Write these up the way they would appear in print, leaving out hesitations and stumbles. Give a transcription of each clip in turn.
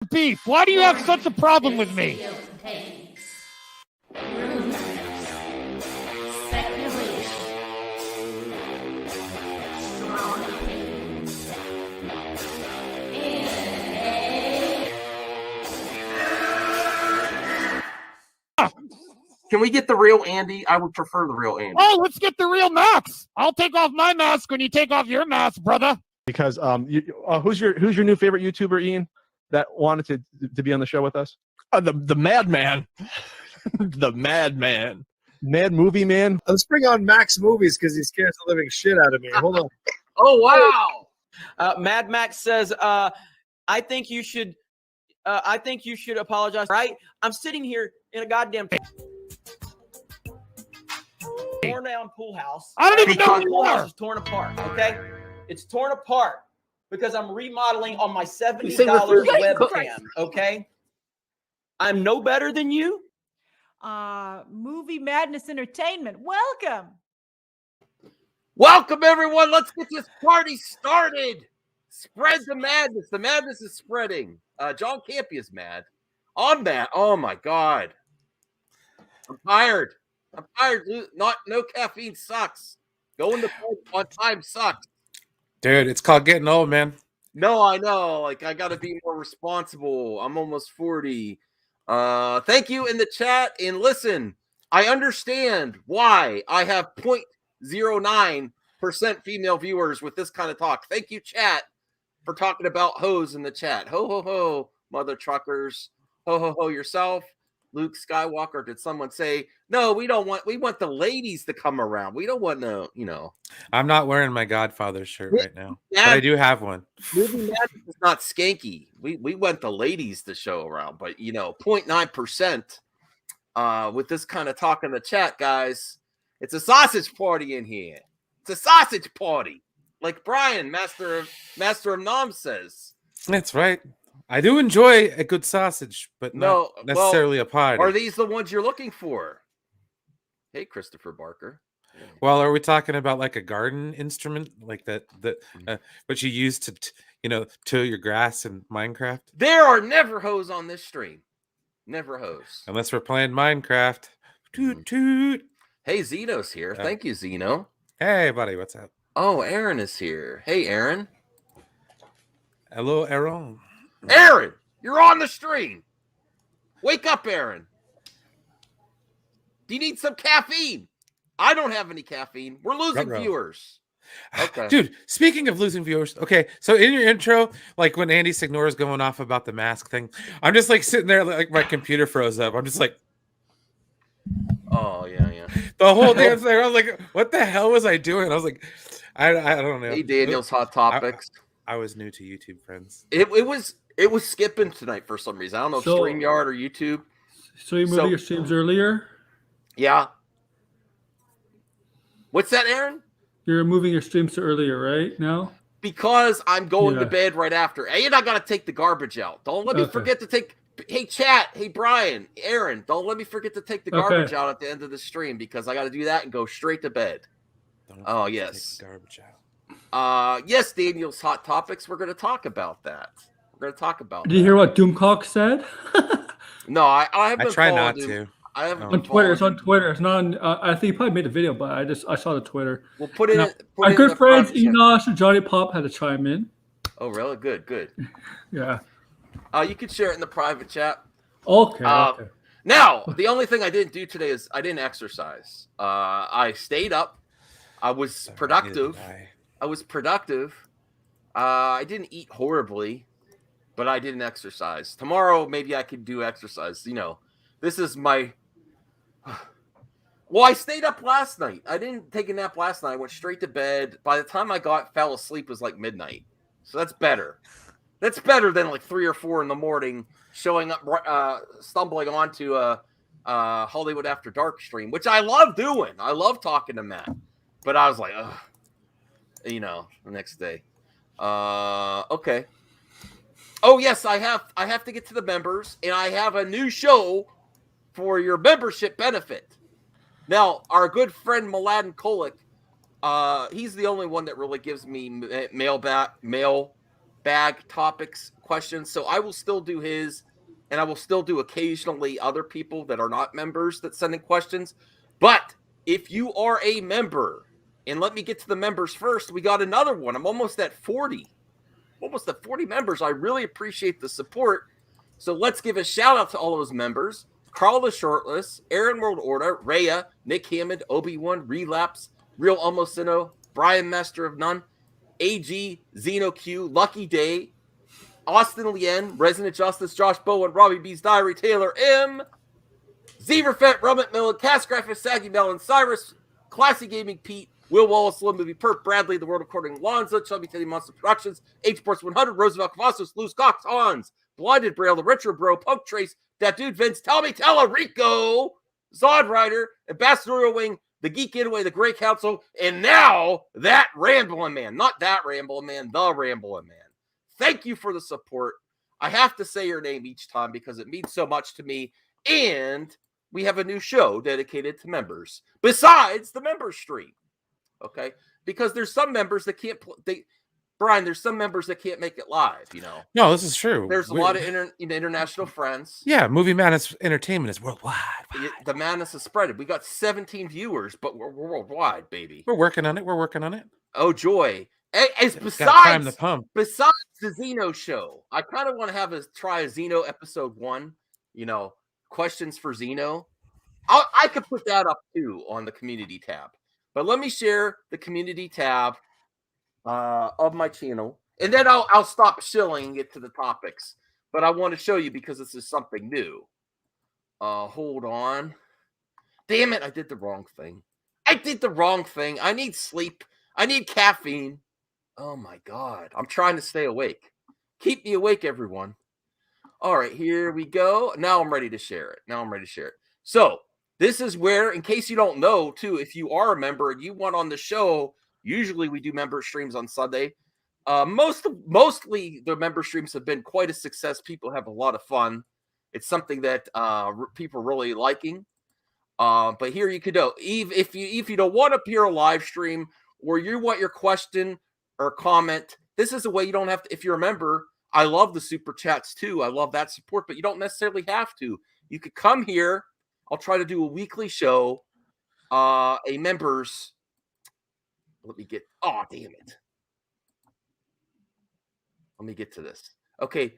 beef? Why do you have such a problem with me? Can we get the real Andy? I would prefer the real Andy. Oh, let's get the real Max. I'll take off my mask when you take off your mask, brother. Because who's your new favorite YouTuber, Ian, that wanted to be on the show with us? The Madman. The Madman. Mad Movie Man. Let's bring on Max Movies because he scares the living shit out of me. Hold on. Oh, wow. Mad Max says, I think you should apologize. Right? I'm sitting here in a goddamn torn down pool house. I don't even know who the you pool house are. is torn apart. Okay, it's torn apart because I'm remodeling on my $70 webcam. Okay, I'm no better than you. Movie Madness Entertainment. Welcome, everyone. Let's get this party started. Spread the madness. The madness is spreading. John Campy is mad. I'm mad. Oh, my God. I'm tired. No caffeine sucks. Going to bed on time sucks. Dude, it's called getting old, man. No, I know. Like, I got to be more responsible. I'm almost 40. Thank you in the chat. And listen, I understand why I have 0.09% female viewers with this kind of talk. Thank you, chat, for talking about hoes in the chat. Ho, ho, ho, mother truckers. Ho, ho, ho, yourself. Luke Skywalker, did someone say, no, we want the ladies to come around. We don't want no, I'm not wearing my Godfather shirt right now, but I do have one. Movie Madness is not skanky. We want the ladies to show around, but 0.9% with this kind of talk in the chat, guys. It's a sausage party in here. It's a sausage party. Like Brian, Master of Nom says. That's right. I do enjoy a good sausage, but not necessarily a party. Are these the ones you're looking for? Hey, Christopher Barker. Well, are we talking about like a garden instrument like that what you use to till your grass in Minecraft? There are never hoes on this stream. Never hoes. Unless we're playing Minecraft. Toot toot. Hey, Zeno's here. Thank you, Zeno. Hey, buddy, what's up? Oh, Aaron is here. Hey, Aaron. Hello, Aaron. Aaron, you're on the stream. Wake up, Aaron. Do you need some caffeine? I don't have any caffeine. We're losing viewers. Okay. Dude, speaking of losing viewers, okay, so in your intro, like when Andy Signor is going off about the mask thing, I'm just like sitting there, like my computer froze up. I'm just like, oh, yeah. The whole damn thing. I was like, what the hell was I doing? I was like, I don't know. Hey, Daniel's Hot Topics. I was new to YouTube, friends. It was skipping tonight for some reason. I don't know if StreamYard or YouTube. So you moved your streams earlier? Yeah. What's that, Aaron? You're moving your streams to earlier, right? Now? Because I'm going to bed right after. And I got to take the garbage out. Don't let me forget to take... Hey, chat. Hey, Brian. Aaron, don't let me forget to take the garbage out at the end of the stream because I got to do that and go straight to bed. Yes. Take the garbage out. Yes, Daniel's Hot Topics. We're going to talk about that. Did you hear what Doomcock said? No, I haven't. I try not to. I haven't. On Twitter. It's on Twitter. It's not on. I think he probably made a video, but I saw the Twitter. We'll put it. Our good friends Enosh and Johnny Pop had to chime in. Oh, really? Good. Yeah. You could share it in the private chat. Okay. Now, the only thing I didn't do today is I didn't exercise. I stayed up. I was productive. I didn't eat horribly, but I didn't exercise. Tomorrow, maybe I could do exercise. This is my... Well, I stayed up last night. I didn't take a nap last night. I went straight to bed. By the time I fell asleep, it was like midnight. So that's better. That's better than like 3 or 4 in the morning showing up, stumbling onto a Hollywood After Dark stream, which I love doing. I love talking to Matt. But I was like, ugh. The next day. Okay. Oh, yes, I have to get to the members, and I have a new show for your membership benefit. Now, our good friend Mladen Kolik, he's the only one that really gives me mail bag topics questions. So I will still do his, and I will still do occasionally other people that are not members that send in questions. But if you are a member, and let me get to the members first, we got another one. I'm almost at 40. Almost at 40 members. I really appreciate the support. So let's give a shout out to all those members. Carl the Shortlist, Aaron World Order, Rhea, Nick Hammond, Obi-Wan, Relapse, Real Almostino, Brian Master of None, AG, Zeno Q, Lucky Day, Austin Lien, Resident Justice, Josh Bowen, Robbie B's Diary, Taylor M, Zeverfett, Rummet Millen, Cast Graphist, Saggy Mellon, Cyrus, Classy Gaming Pete, Will Wallace, Slow Movie, Perp, Bradley, The World According Lonzo, Chubby Teddy Monster Productions, H Sports 100, Roosevelt Cavazos, Luz Cox, Hans, Blinded Braille, The Retro Bro, Punk Trace, That Dude Vince, Tell Me Rico, Zod Rider, Ambassadorial Wing, The Geek Getaway, The Grey Council, and now that Rambling Man. Not that Rambling Man, the Rambling Man. Thank you for the support. I have to say your name each time because it means so much to me. And we have a new show dedicated to members besides the member stream. Okay, because there's some members that can't Brian, there's some members that can't make it live, you know. No, this is true. There's a lot of international friends. Yeah, Movie Madness Entertainment is worldwide. The madness is spread. We got 17 viewers, but we're worldwide, baby. We're working on it. Oh joy! As Time to pump. besides the Xeno show, I kind of want to have try a Xeno episode 1. You know, questions for Xeno. I could put that up too on the community tab. But let me share the community tab of my channel, and then I'll stop shilling and get to the topics. But I want to show you because this is something new. Hold on. Damn it, I did the wrong thing. I need sleep. I need caffeine. Oh my God. I'm trying to stay awake. Keep me awake, everyone. All right, here we go. Now I'm ready to share it. So this is where, in case you don't know, too, if you are a member and you want on the show, usually we do member streams on Sunday. Mostly the member streams have been quite a success. People have a lot of fun. It's something that people are really liking. But here you could go. If you don't want to appear a live stream or you want your question or comment, this is a way you don't have to. If you're a member, I love the super chats too. I love that support, but you don't necessarily have to. You could come here. I'll try to do a weekly show. A members. Let me get. Oh, damn it. Let me get to this. Okay.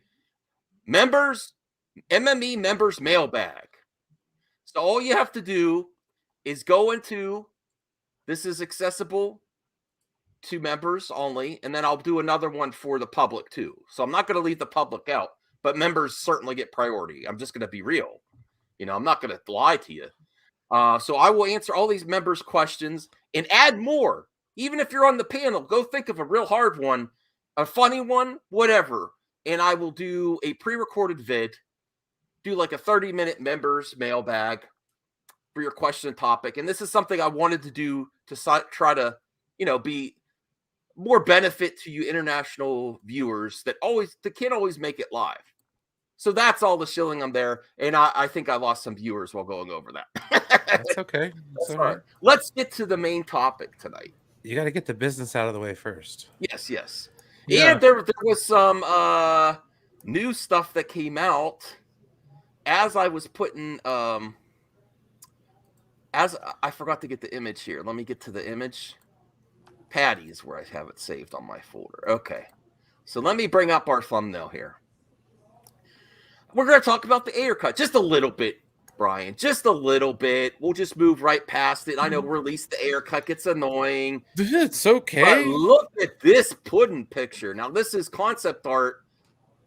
Members, MME members mailbag. So all you have to do is go into, this is accessible to members only, and then I'll do another one for the public too. So I'm not going to leave the public out, but members certainly get priority. I'm just going to be real. You know, I'm not going to lie to you. So I will answer all these members' questions and add more. Even if you're on the panel, go think of a real hard one, a funny one, whatever. And I will do a pre-recorded vid, do like a 30-minute members mailbag for your question and topic. And this is something I wanted to do to try to, be more benefit to you international viewers that can't always make it live. So that's all the shilling I'm there. And I think I lost some viewers while going over that. That's okay. That's all right. Let's get to the main topic tonight. You got to get the business out of the way first. Yes. Yeah. And there was some new stuff that came out as I was putting as I forgot to get the image here. Let me get to the image. Patty is where I have it saved on my folder. Okay. So let me bring up our thumbnail here. We're going to talk about the Ayer cut just a little bit, Brian. Just a little bit. We'll just move right past it. I know release the Ayer cut gets annoying. It's okay. But look at this pudding picture. Now, this is concept art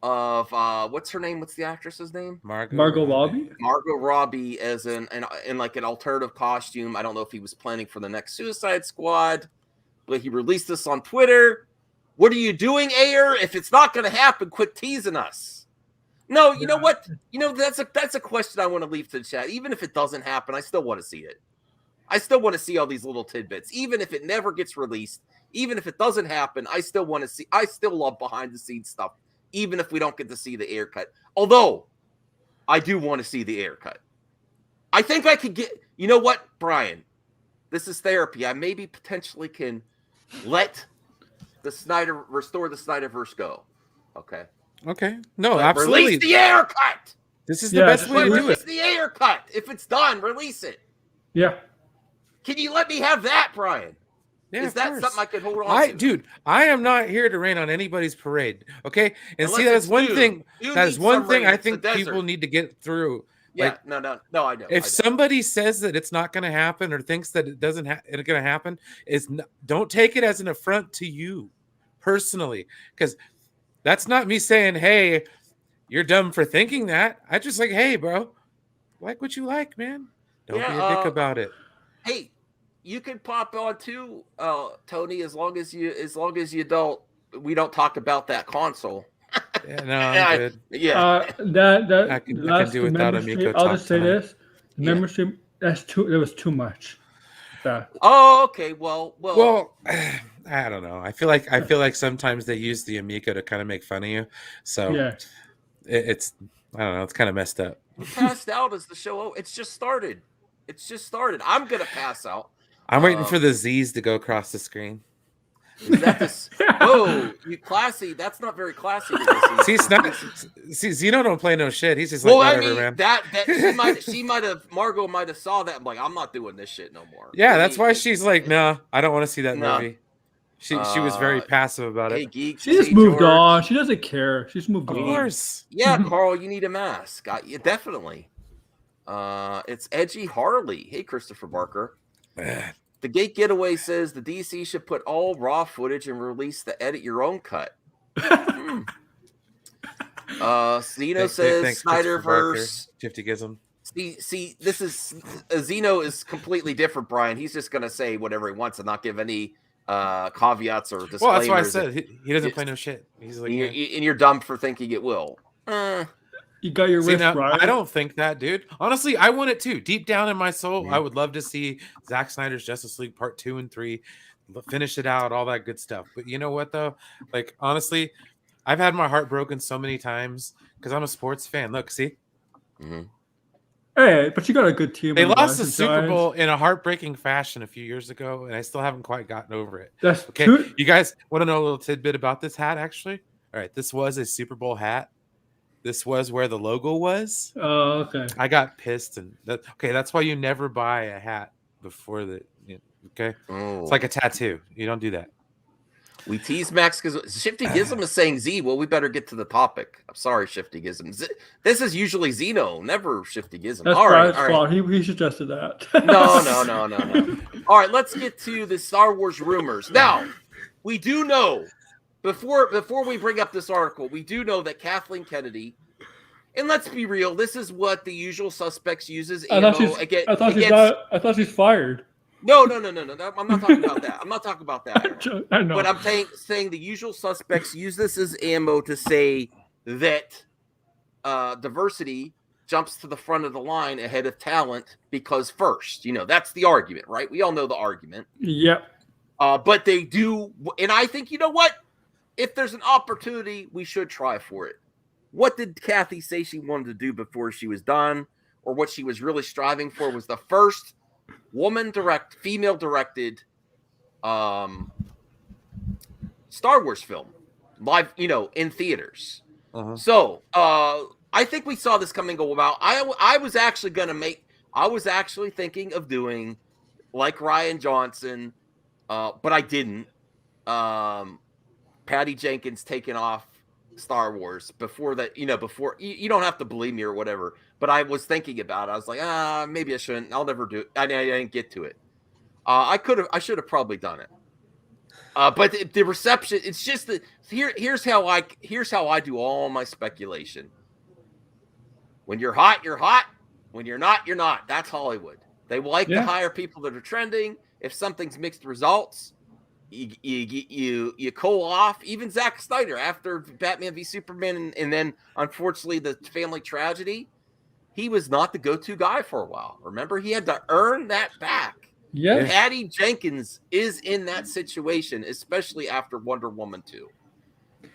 of what's her name? What's the actress's name? Margot Robbie. Margot Robbie as in like an alternative costume. I don't know if he was planning for the next Suicide Squad, but he released this on Twitter. What are you doing, Ayer? If it's not going to happen, quit teasing us. No, you know what? That's a question I want to leave to the chat. Even if it doesn't happen, I still want to see it. I still want to see all these little tidbits. Even if it never gets released, even if it doesn't happen, I still want to see. I still love behind the scenes stuff, even if we don't get to see the Ayer cut. Although, I do want to see the Ayer cut. I think I could get. You know what, Brian? This is therapy. I maybe potentially can let restore the Snyderverse go. Okay. Okay. No, But absolutely. Release the air cut. This is the best way to do Release it. the air cut. If it's done, release it. Yeah. Can you let me have that, Brian? Yeah, Is of that course. something I can hold on to? Dude, I am not here to rain on anybody's parade. Okay. And Unless see, that it's is one due. thing. You That need is one some thing rain. I It's the think desert. people need to get through. Yeah, Like, no, I know. if somebody says that it's not going to happen or thinks that it's going to happen, don't take it as an affront to you personally, because that's not me saying, hey, you're dumb for thinking that. I just like, hey, bro, like what you like, man. Don't be a dick about it. Hey, you can pop on too, Tony, as long as you don't. We don't talk about that console. Yeah, no, I'm good. Yeah, I can do without a Miko I'll talk just say tonight. this: the membership that was too much. Oh, okay. Well, I don't know. I feel like sometimes they use the Amico to kind of make fun of you. So yeah, it's I don't know. It's kind of messed up. you passed out as the show. Oh, it's just started. I'm gonna pass out. I'm waiting for the Z's to go across the screen. Is that this? Oh, you classy. That's not very classy. See, Zeno don't play no shit. He's just like, whatever, man. Margot might have saw that. I'm like, I'm not doing this shit no more. Yeah, that's why she's like, no, I don't want to see that No. movie. She was very passive about Hey, it. geeks. she just hey, moved George. on. She doesn't care. She's moved Of on. course. Yeah, Carl, you need a mask. Yeah, definitely. It's Edgy Harley. Hey, Christopher Barker. The Gate Getaway says the DC should put all raw footage and release the edit your own cut. Zeno says Snyderverse. 50 Gizm. See, this is Zeno is completely different, Brian. He's just gonna say whatever he wants and not give any caveats or disclaimers. Well, that's why I said he doesn't play no shit. He's like, and you're dumb for thinking it will. You got your wrist, right? I don't think that, dude. Honestly, I want it too. Deep down in my soul, I would love to see Zack Snyder's Justice League Part 2 and 3, finish it out, all that good stuff. But you know what, though? Like, honestly, I've had my heart broken so many times because I'm a sports fan. Look, see? Hey, but you got a good team. They lost the Super Bowl in a heartbreaking fashion a few years ago, and I still haven't quite gotten over it. That's okay. You guys want to know a little tidbit about this hat, actually? All right, this was a Super Bowl hat. This was where the logo was. Oh, okay. I got pissed, and that's why you never buy a hat before the. Okay, it's like a tattoo. You don't do that. We tease Max because Shifty Gizm is saying Z. Well, we better get to the topic. I'm sorry, Shifty Gizm. This is usually Zeno, never Shifty Gizm. That's all right. fault. He suggested that. No. All right, let's get to the Star Wars rumors. Now, we do know before we bring up this article, we do know that Kathleen Kennedy, and let's be real, this is what the usual suspects uses. I thought she's fired. No. I'm not talking about that. I'm not talking about that. I know. But I'm saying the usual suspects use this as ammo to say that diversity jumps to the front of the line ahead of talent because first, that's the argument, right? We all know the argument. Yep. But they do, and I think, you know what? If there's an opportunity, we should try for it. What did Kathy say she wanted to do before she was done, or what she was really striving for was the first female-directed Star Wars film, live, in theaters. So I think we saw this coming go about. I was actually thinking of doing like Rian Johnson, but I didn't. Patty Jenkins taking off Star Wars before that, before you don't have to believe me or whatever, but I was thinking about it. I was like, maybe I shouldn't. I'll never do it. I didn't get to it. I should have probably done it. But the reception, it's just that here's how I do all my speculation. When you're hot, you're hot. When you're not, you're not. That's Hollywood. They like to hire people that are trending. If something's mixed results, you cool off. Even Zack Snyder after Batman v Superman, and then unfortunately the family tragedy, he was not the go-to guy for a while. Remember, he had to earn that back. Yeah, Patty Jenkins is in that situation, especially after Wonder Woman 2.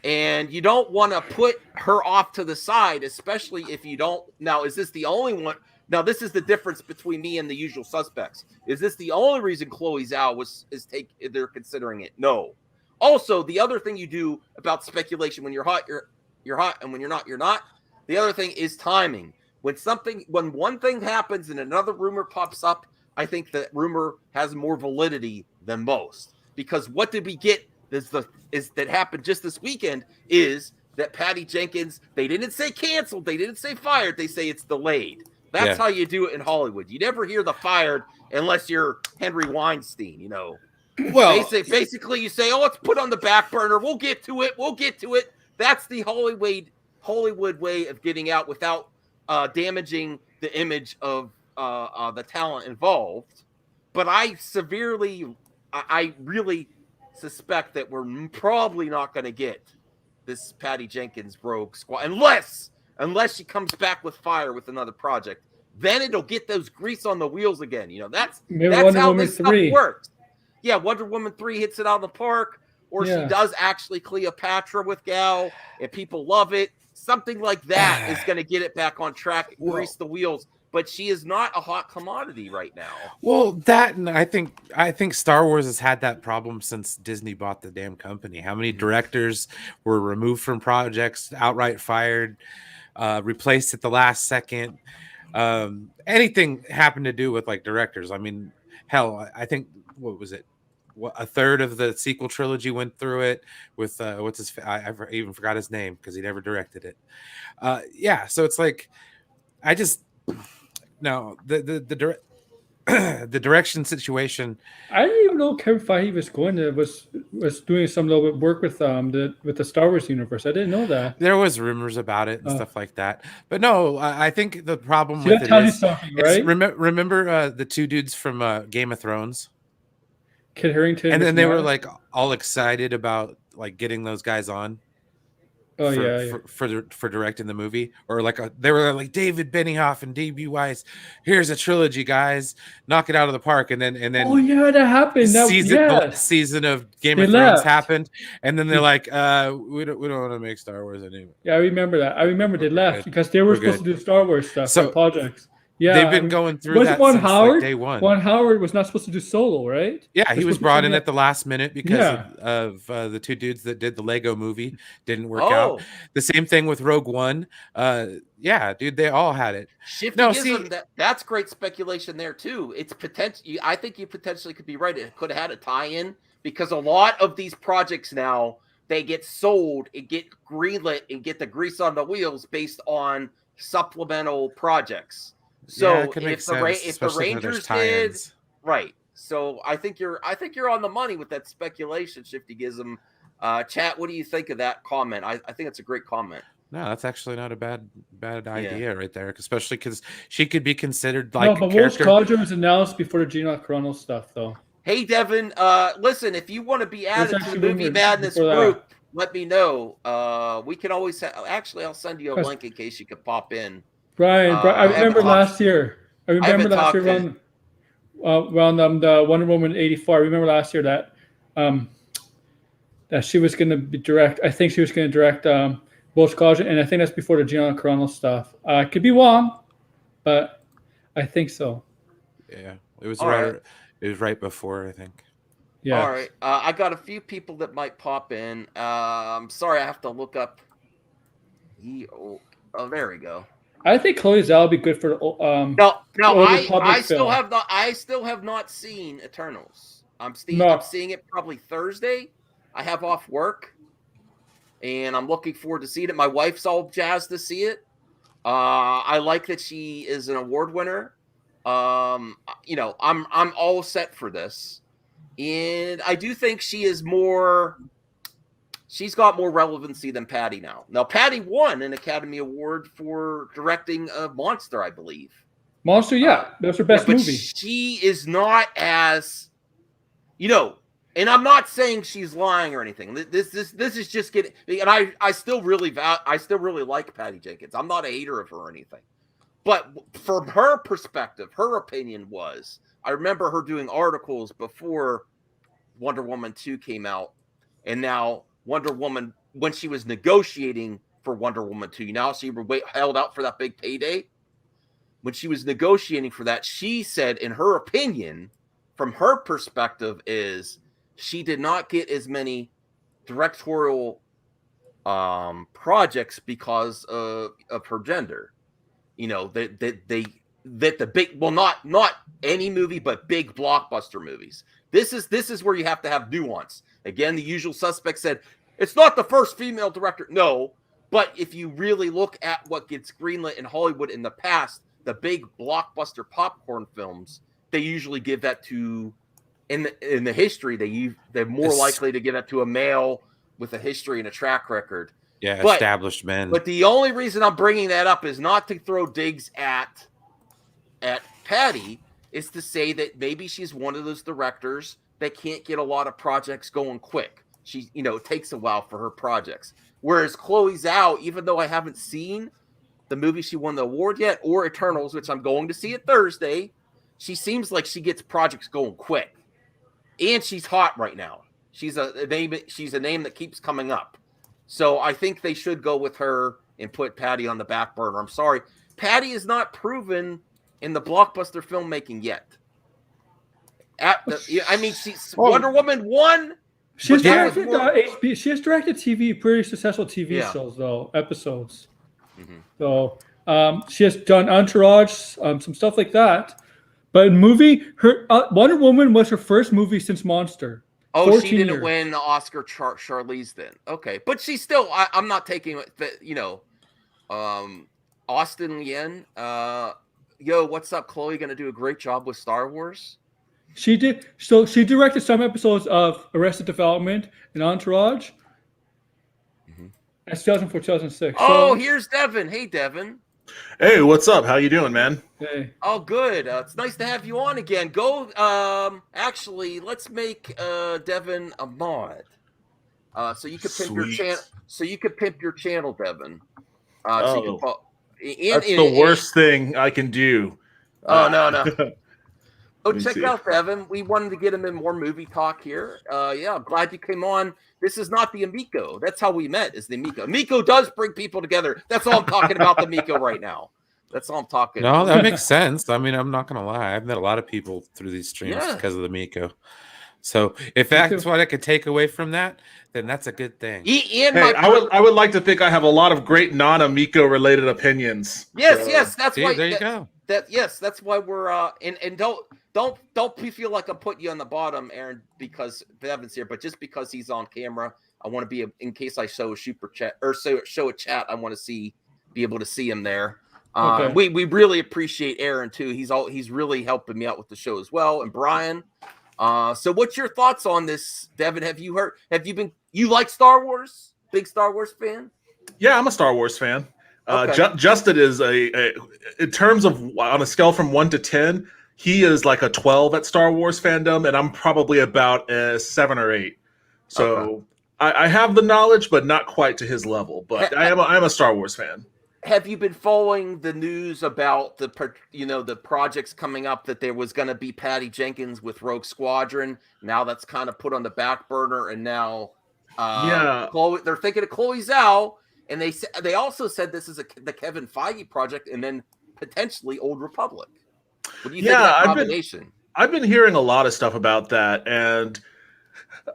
And you don't want to put her off to the side, especially if you don't. Now, is this the only one? Now, this is the difference between me and the usual suspects. Is this the only reason Chloé Zhao they're considering it? No. Also, the other thing you do about speculation, when you're hot, you're hot, and when you're not, you're not. The other thing is timing. When one thing happens and another rumor pops up, I think that rumor has more validity than most. Because what did we get that happened just this weekend is that Patty Jenkins, they didn't say canceled, they didn't say fired, they say it's delayed. That's how you do it in Hollywood. You never hear the fired unless you're Henry Weinstein, you know. Well, basically you say, oh, let's put on the back burner. We'll get to it. That's the Hollywood way of getting out without damaging the image of the talent involved. But I really suspect that we're probably not going to get this Patty Jenkins Rogue Squad unless she comes back with fire with another project. Then it'll get those grease on the wheels again. You know, that's how this stuff works. Yeah, Wonder Woman 3 hits it out of the park, or she does actually Cleopatra with Gal, and people love it. Something like that is going to get it back on track, grease the wheels. But she is not a hot commodity right now. Well, that, and I think Star Wars has had that problem since Disney bought the damn company. How many directors were removed from projects, outright fired, replaced at the last second? Anything happened to do with like directors? I mean, hell, I think what was it? A third of the sequel trilogy went through it with I even forgot his name because he never directed it. So it's like the direction situation. I didn't even know Kevin Feige was doing some little bit work with the Star Wars universe. I didn't know that. There was rumors about it and stuff like that. But no, I think the problem with it is, right? Remember the two dudes from Game of Thrones? Kit Harington, and then they were like all excited about like getting those guys on. For directing the movie, or like they were like David Benioff and D.B. Weiss. Here's a trilogy, guys, knock it out of the park, and then that happened. The season of Game of Thrones happened, and then they're like, we don't want to make Star Wars anymore. Yeah, I remember that. I remember they left because they were supposed to do Star Wars stuff, projects. Yeah, they've been going through that since like day one. Ron Howard was not supposed to do Solo, right? Yeah, he was brought in at the last minute because of the two dudes that did the Lego movie didn't work out. The same thing with Rogue One. Dude, they all had it. That's great speculation there too. It's potential. I think you potentially could be right. It could have had a tie-in because a lot of these projects now they get sold, it get greenlit, and get the grease on the wheels based on supplemental projects. So if the Rangers did right, so I think you're on the money with that speculation, Shifty Gism. Chat, what do you think of that comment? I think it's a great comment. No, that's actually not a bad idea right there, especially because she could be considered like a character. Wolf's Cauldron was announced before the Gina Carano stuff, though. Hey, Devin, listen, if you want to be added to the Movie Madness group, let me know. We can always actually, I'll send you a link in case you could pop in. Brian, I remember last year. I remember last year around the Wonder Woman 84. I remember last year that she was going to be direct. I think she was going to direct Wolf's Cauldron, and I think that's before the Gianna Carano stuff. I could be wrong, but I think so. Yeah, it was right. It was right before, I think. Yeah. All right. I got a few people that might pop in. Sorry, I have to look up. Oh, there we go. I think Chloé Zhao would be good for I still have not seen Eternals. I'm seeing it probably Thursday. I have off work, and I'm looking forward to seeing it. My wife's all jazzed to see it. I like that she is an award winner. I'm all set for this, and I do think she is more. She's got more relevancy than Patty now. Now, Patty won an Academy Award for directing a Monster, I believe. Monster, that's her best movie. She is not as, and I'm not saying she's lying or anything. This is just getting, and I still really like Patty Jenkins. I'm not a hater of her or anything. But from her perspective, her opinion was, I remember her doing articles before Wonder Woman 2 came out, and now Wonder Woman, when she was negotiating for Wonder Woman 2, she held out for that big payday. When she was negotiating for that, she said, in her opinion, from her perspective, is she did not get as many directorial projects because of her gender. You know, that the big, well, not any movie, but big blockbuster movies. This is where you have to have nuance. Again, The Usual Suspects said it's not the first female director. No, but if you really look at what gets greenlit in Hollywood in the past, the big blockbuster popcorn films, they usually give that to, in the history, they're more likely to give that to a male with a history and a track record. Yeah, But, established men. But the only reason I'm bringing that up is not to throw digs at Patty, is to say that maybe she's one of those directors that can't get a lot of projects going quick. She, it takes a while for her projects. Whereas Chloé Zhao, even though I haven't seen the movie she won the award yet, or Eternals, which I'm going to see it Thursday, she seems like she gets projects going quick. And she's hot right now. She's a name that keeps coming up. So I think they should go with her and put Patty on the back burner. I'm sorry. Patty is not proven in the blockbuster filmmaking yet. She's Wonder Woman 1. She has directed she has directed TV, pretty successful TV shows, though, episodes. Mm-hmm. So she has done Entourage, some stuff like that. But in movie, her Wonder Woman was her first movie since Monster. Oh, she didn't win the Oscar Charlize then. Okay, but she's still. I'm not taking it. Austin Yen. Yo, what's up, Chloe? Going to do a great job with Star Wars. She did. So she directed some episodes of Arrested Development and Entourage. Mm-hmm. That's 2004, 2006. Oh, here's Devin. Hey, Devin. Hey, what's up? How you doing, man? Hey. Oh, good. It's nice to have you on again. Go. Actually, let's make Devin a mod. So you could pimp your channel. So you could pimp your channel, Devin. That's the worst thing I can do. No. Oh, check out Devin. We wanted to get him in more movie talk here. Yeah, I'm glad you came on. This is not the Amico. That's how we met, is the Amico. Amico does bring people together. That's all I'm talking about, the Amico right now. That's all I'm talking No, that makes sense. I mean, I'm not going to lie. I've met a lot of people through these streams because of the Amico. So if that's what I could take away from that, then that's a good thing. I would like to think I have a lot of great non-Amico related opinions. Yes, that's why. There you go. That's why we're and don't feel like I'm putting you on the bottom, Aaron, because Devin's here, but just because he's on camera, I want to be in case I show a super chat or show a chat. I want to be able to see him there. Okay. We really appreciate Aaron too. He's really helping me out with the show as well, and Brian. So what's your thoughts on this, Devin? You like Star Wars? Big Star Wars fan? Yeah, I'm a Star Wars fan. Okay. Justin is a in terms of on a scale from 1 to 10, he is like a 12 at Star Wars fandom, and I'm probably about a 7 or 8. So I have the knowledge, but not quite to his level. But I'm a Star Wars fan. Have you been following the news about the projects coming up, that there was going to be Patty Jenkins with Rogue Squadron? Now that's kind of put on the back burner, and now they're thinking of Chloé Zhao, and they also said this is the Kevin Feige project, and then potentially Old Republic. What do you think of that combination? I've been hearing a lot of stuff about that, and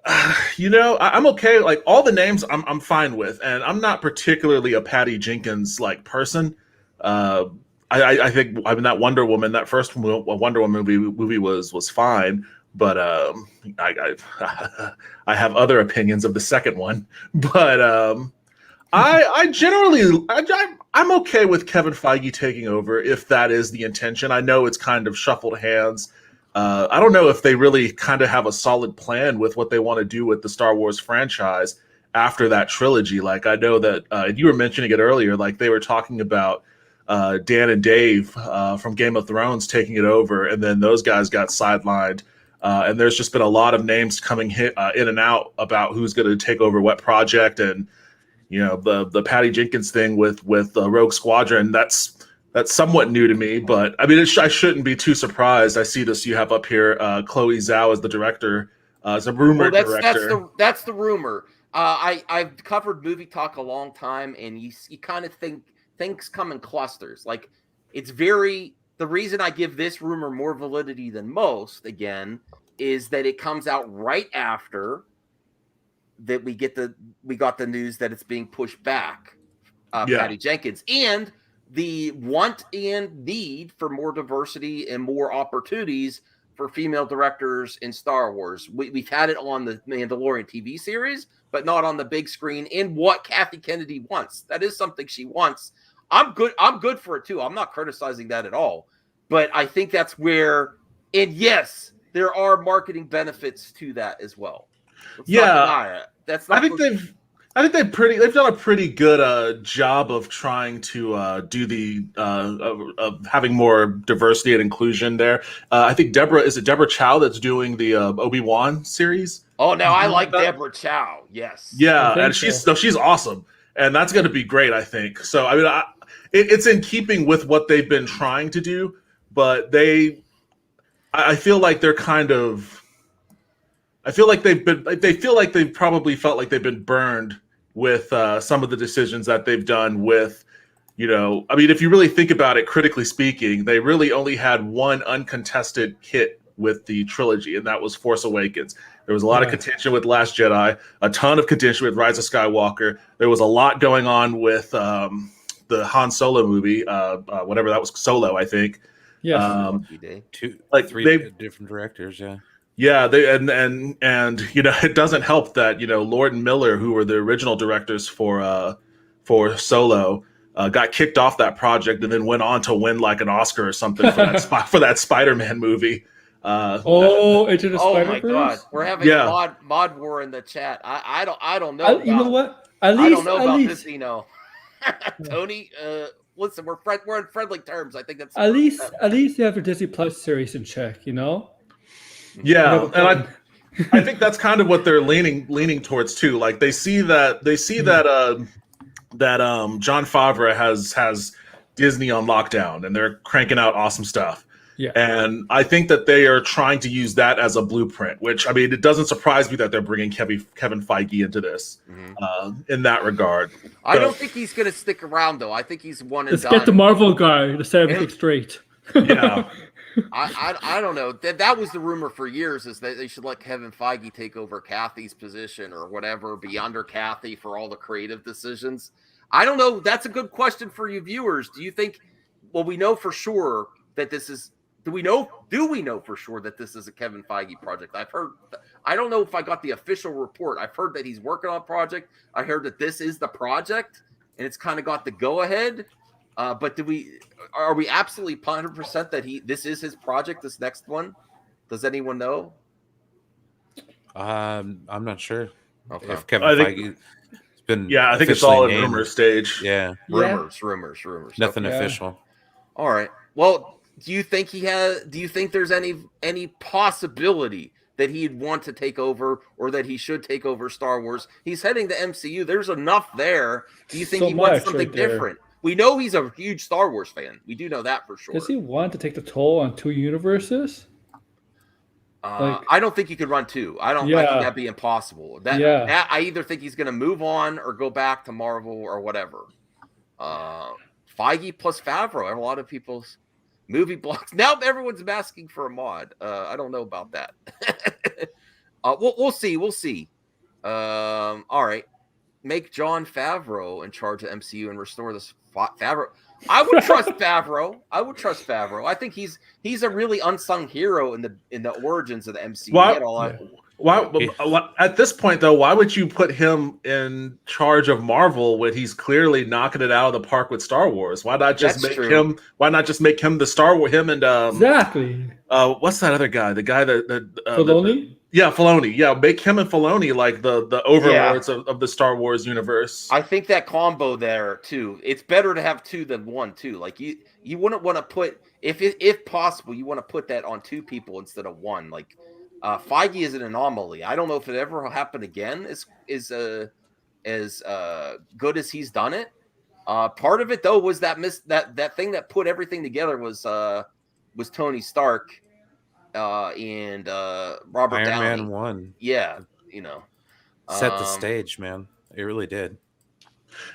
I'm okay. Like all the names, I'm fine with, and I'm not particularly a Patty Jenkins like person. I think that Wonder Woman, that first Wonder Woman movie was fine, but I have other opinions of the second one. But I generally I'm okay with Kevin Feige taking over if that is the intention. I know it's kind of shuffled hands. I don't know if they really kind of have a solid plan with what they want to do with the Star Wars franchise after that trilogy. Like I know that you were mentioning it earlier, like they were talking about Dan and Dave from Game of Thrones taking it over, and then those guys got sidelined. And there's just been a lot of names coming in and out about who's going to take over what project. And, the Patty Jenkins thing with Rogue Squadron, that's somewhat new to me, but I mean, I shouldn't be too surprised. I see this you have up here, Chloé Zhao as the director, as a rumored director. That's the rumor. I've covered movie talk a long time, and you kind of think things come in clusters. Like the reason I give this rumor more validity than most, again, is that it comes out right after that we got the news that it's being pushed back, Yeah. Patty Jenkins, and the want and need for more diversity and more opportunities for female directors in Star Wars. We've had it on the Mandalorian TV series, but not on the big screen. And what Kathy Kennedy wants, that is something she wants. I'm good for it too. I'm not criticizing that at all. But I think that's where, and yes, there are marketing benefits to that as well. Let's not deny it. That's not. I think they've done a pretty good job of trying to do the of having more diversity and inclusion there. I think Deborah Chow that's doing the Obi-Wan series. Oh no, I like Deborah Chow. Yes. Yeah, and she's awesome, and that's going to be great. I think so. I mean, it's in keeping with what they've been trying to do, but I feel like they're kind of. I feel like they've probably felt like they've been burned with some of the decisions that they've done with, I mean, if you really think about it, critically speaking, they really only had one uncontested hit with the trilogy, and that was Force Awakens. There was a lot of contention with Last Jedi, a ton of contention with Rise of Skywalker. There was a lot going on with the Han Solo movie, whatever that was, Solo, I think. Yeah. Three different directors, yeah. Yeah, and it doesn't help that Lord and Miller, who were the original directors for Solo, got kicked off that project and then went on to win like an Oscar or something for that Spider-Man movie. Into the Spider-Verse? My God, we're having mod war in the chat. I don't know. You know what? At least, I don't know about this. Tony. Listen, we're in friendly terms. I think that's at least you have your Disney Plus series in check. Yeah, and I think that's kind of what they're leaning towards too. Like they see that Jon Favreau has Disney on lockdown and they're cranking out awesome stuff. Yeah, and I think that they are trying to use that as a blueprint. Which, I mean, it doesn't surprise me that they're bringing Kevin Feige into this in that regard. I don't think he's going to stick around though. I think he's one and Let's done. get the Marvel guy to set everything straight. Yeah. I don't know. That was the rumor for years, is that they should let Kevin Feige take over Kathy's position or whatever, be under Kathy for all the creative decisions. I don't know. That's a good question for you viewers. Do you think? Well, we know for sure that this is. Do we know for sure that this is a Kevin Feige project? I've heard. I don't know if I got the official report. I've heard that he's working on a project. I heard that this is the project, and it's kind of got the go ahead. But are we absolutely 100% that this is his project, this next one? Does anyone know? I'm not sure. Okay. If Kevin Feige has been I think it's all in rumor stage. Yeah. Rumors. Nothing official. All right. Well, do you think there's any possibility that he'd want to take over or that he should take over Star Wars? He's heading to MCU. There's enough there. Do you think he wants something different? We know he's a huge Star Wars fan. We do know that for sure. Does he want to take the toll on two universes? I don't think he could run two. I think that'd be impossible. I either think he's going to move on or go back to Marvel or whatever. Feige plus Favreau. A lot of people's movie blocks. Now everyone's asking for a mod. I don't know about that. We'll see. We'll see. All right. Make Jon Favreau in charge of MCU and restore this Favreau. I would trust Favreau. I think he's a really unsung hero in the origins of the MCU. Why at this point though? Why would you put him in charge of Marvel when he's clearly knocking it out of the park with Star Wars? Why not just him? Why not just make him the Star Wars? Him and exactly. What's that other guy? The guy that Filoni. Filoni. Yeah, make him and Filoni like the overlords of the Star Wars universe. I think that combo there too. It's better to have two than one too. Like you wouldn't want to put if possible, you want to put that on two people instead of one. Like Feige is an anomaly. I don't know if it ever will happen again. As good as he's done it. Part of it though was that thing that put everything together was Tony Stark. And Robert Iron Downey. Man 1. Yeah, set the stage, man. It really did.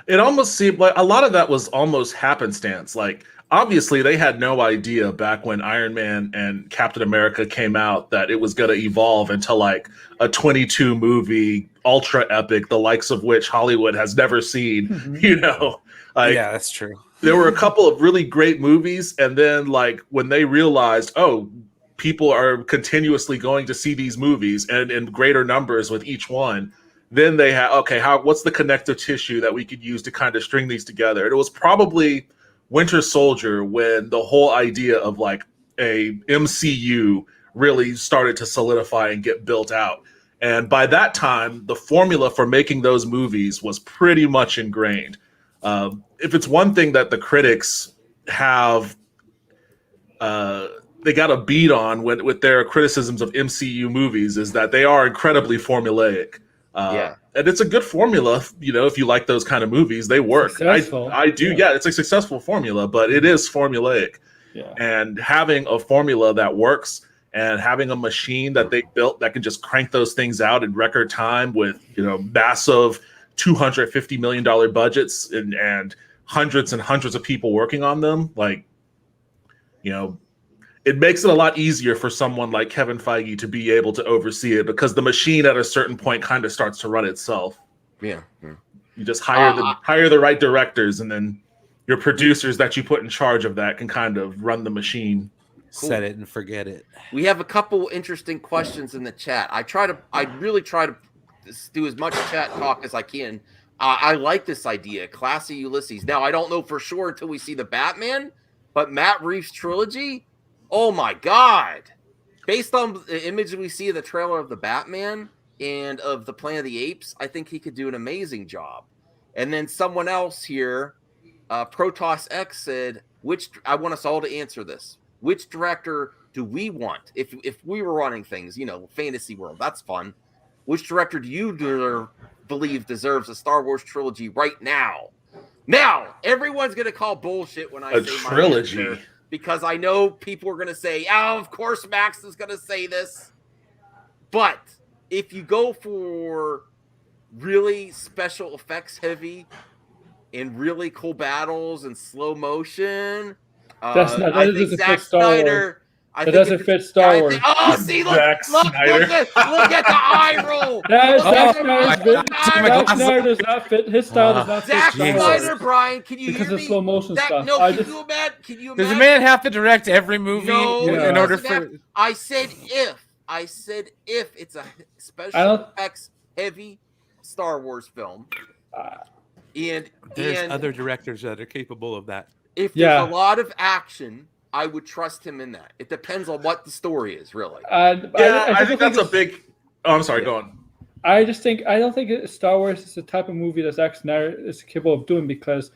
It almost seemed like a lot of that was almost happenstance. Like, obviously, they had no idea back when Iron Man and Captain America came out that it was going to evolve into like a 22 movie ultra epic, the likes of which Hollywood has never seen. You know, like, yeah, that's true. there were a couple of really great movies, and then like when they realized, oh, people are continuously going to see these movies and in greater numbers with each one, then they had, okay, what's the connective tissue that we could use to kind of string these together? And it was probably Winter Soldier when the whole idea of like a MCU really started to solidify and get built out. And by that time, the formula for making those movies was pretty much ingrained. If it's one thing that the critics have, they got a beat on with their criticisms of MCU movies, is that they are incredibly formulaic. And it's a good formula, you know, if you like those kind of movies, they work. I do, yeah, it's a successful formula, but it is formulaic. Yeah. And having a formula that works and having a machine that they built that can just crank those things out in record time with, you know, massive $250 million budgets and hundreds and hundreds of people working on them, like, you know, it makes it a lot easier for someone like Kevin Feige to be able to oversee it, because the machine at a certain point kind of starts to run itself. Yeah. You just hire the right directors, and then your producers that you put in charge of that can kind of run the machine. Cool. Set it and forget it. We have a couple interesting questions in the chat. I really try to do as much chat talk as I can. I like this idea, classy Ulysses. Now, I don't know for sure until we see the Batman, but Matt Reeves' trilogy, oh my God. Based on the image we see of the trailer of the Batman and of the Planet of the Apes, I think he could do an amazing job. And then someone else here, Protoss X, said, I want us all to answer this. Which director do we want? If we were running things, you know, fantasy world, that's fun. Which director do you believe deserves a Star Wars trilogy right now? Now, everyone's going to call bullshit when I say trilogy. My answer, because I know people are going to say, oh, of course Max is going to say this. But if you go for really special effects heavy and really cool battles and slow motion, that doesn't fit Star Wars. It doesn't fit Star Wars. Oh, see, look at the eye roll. Zack Snyder does not fit. His style does not fit Zack Star Wars. Snyder, Brian, can you because hear of me? slow motion stuff. No, can you imagine? Does the man have to direct every movie No, in order for? I said if it's a special effects heavy Star Wars film, and there's other directors that are capable of that. If there's a lot of action, I would trust him in that. It depends on what the story is, really. I think that's a big. Oh, I'm sorry. Go on. I don't think Star Wars is the type of movie that Zack Snyder is capable of doing, because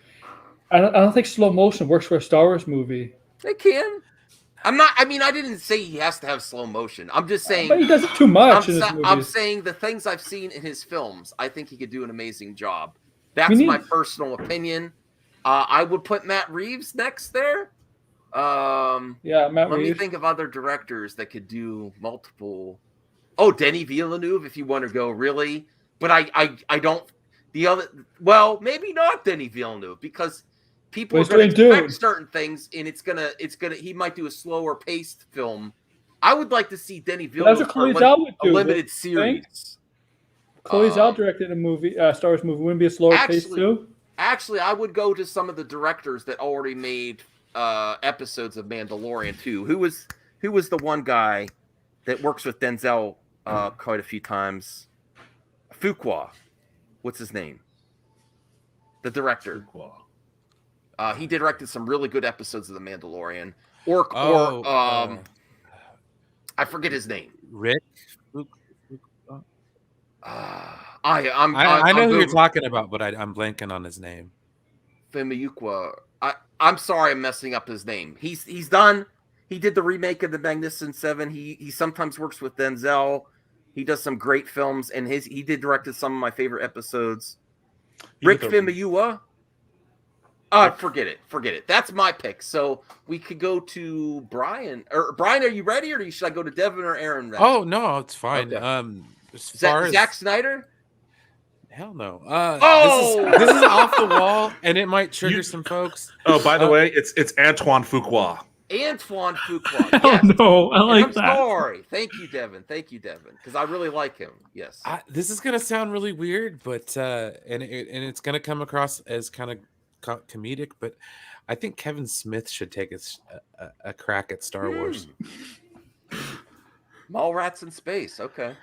I don't think slow motion works for a Star Wars movie. It can. I didn't say he has to have slow motion. I'm just saying. But he does it too much in his movies. I'm saying the things I've seen in his films, I think he could do an amazing job. That's my personal opinion. I would put Matt Reeves next there. Matt Let Reeves. me think of other directors that could do multiple. Oh, Denis Villeneuve, if you want to go really. But I don't. The other, well, maybe not Denis Villeneuve, because people are going to expect certain things, and it's gonna. He might do a slower paced film. I would like to see Denis Villeneuve for a limited series. Chloé Zhao directed a movie, Star Wars movie. Wouldn't it be a slower pace too? Actually, I would go to some of the directors that already made episodes of Mandalorian too. Who was the one guy that works with Denzel quite a few times? Fuqua. What's his name? The director. He directed some really good episodes of The Mandalorian. I forget his name. Rick. I know who you're talking about, but I'm blanking on his name. Femiukwa. I'm sorry, I'm messing up his name. He did the remake of The Magnificent Seven. He sometimes works with Denzel. He does some great films, and he directed some of my favorite episodes. Rick Famuyiwa. Forget it. That's my pick. So we could go to Brian. Or Brian, are you ready, or should I go to Devin or Aaron? Oh no, it's fine. Okay. Zack Snyder? Hell no. This is off the wall, and it might trigger some folks. Oh, by the way, it's Antoine Fuqua. Antoine Fuqua. Oh Yes. no, I And like I'm that. sorry. Thank you, Devin. Because I really like him. Yes. This is gonna sound really weird, but and it's gonna come across as kind of comedic, but I think Kevin Smith should take a crack at Star Wars. Mallrats in space. Okay.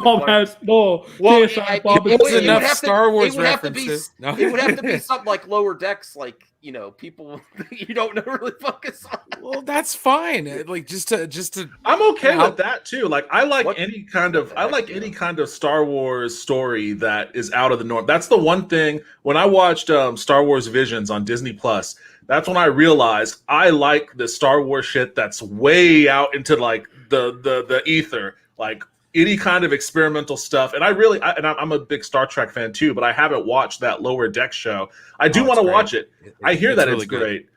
Mom has no. Well, KSI Bob it was is enough have to- Star Wars it would have to be- references. No. It would have to be something like Lower Decks, like, you know, people you don't know really focus on. Well, that's fine. Like just to. I'm okay How- with that too. Like I like What- any kind of I like any kind of Star Wars story that is out of the norm. That's the one thing when I watched Star Wars Visions on Disney Plus. That's when I realized I like the Star Wars shit that's way out into like the ether, like any kind of experimental stuff. And I'm a big Star Trek fan too, but I haven't watched that Lower Deck show. I do want to watch it. I hear that it's really great.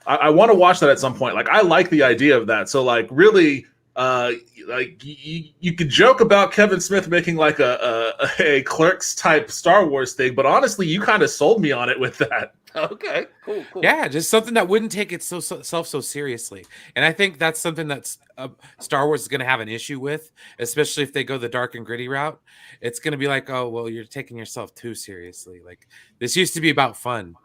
I want to watch that at some point. Like I like the idea of that. So like really, like you could joke about Kevin Smith making like a Clerks type Star Wars thing, but honestly, you kind of sold me on it with that. Okay, cool. Yeah, just something that wouldn't take itself so seriously. And I think that's something that's Star Wars is going to have an issue with, especially if they go the dark and gritty route. It's going to be like, oh, well, you're taking yourself too seriously. Like this used to be about fun.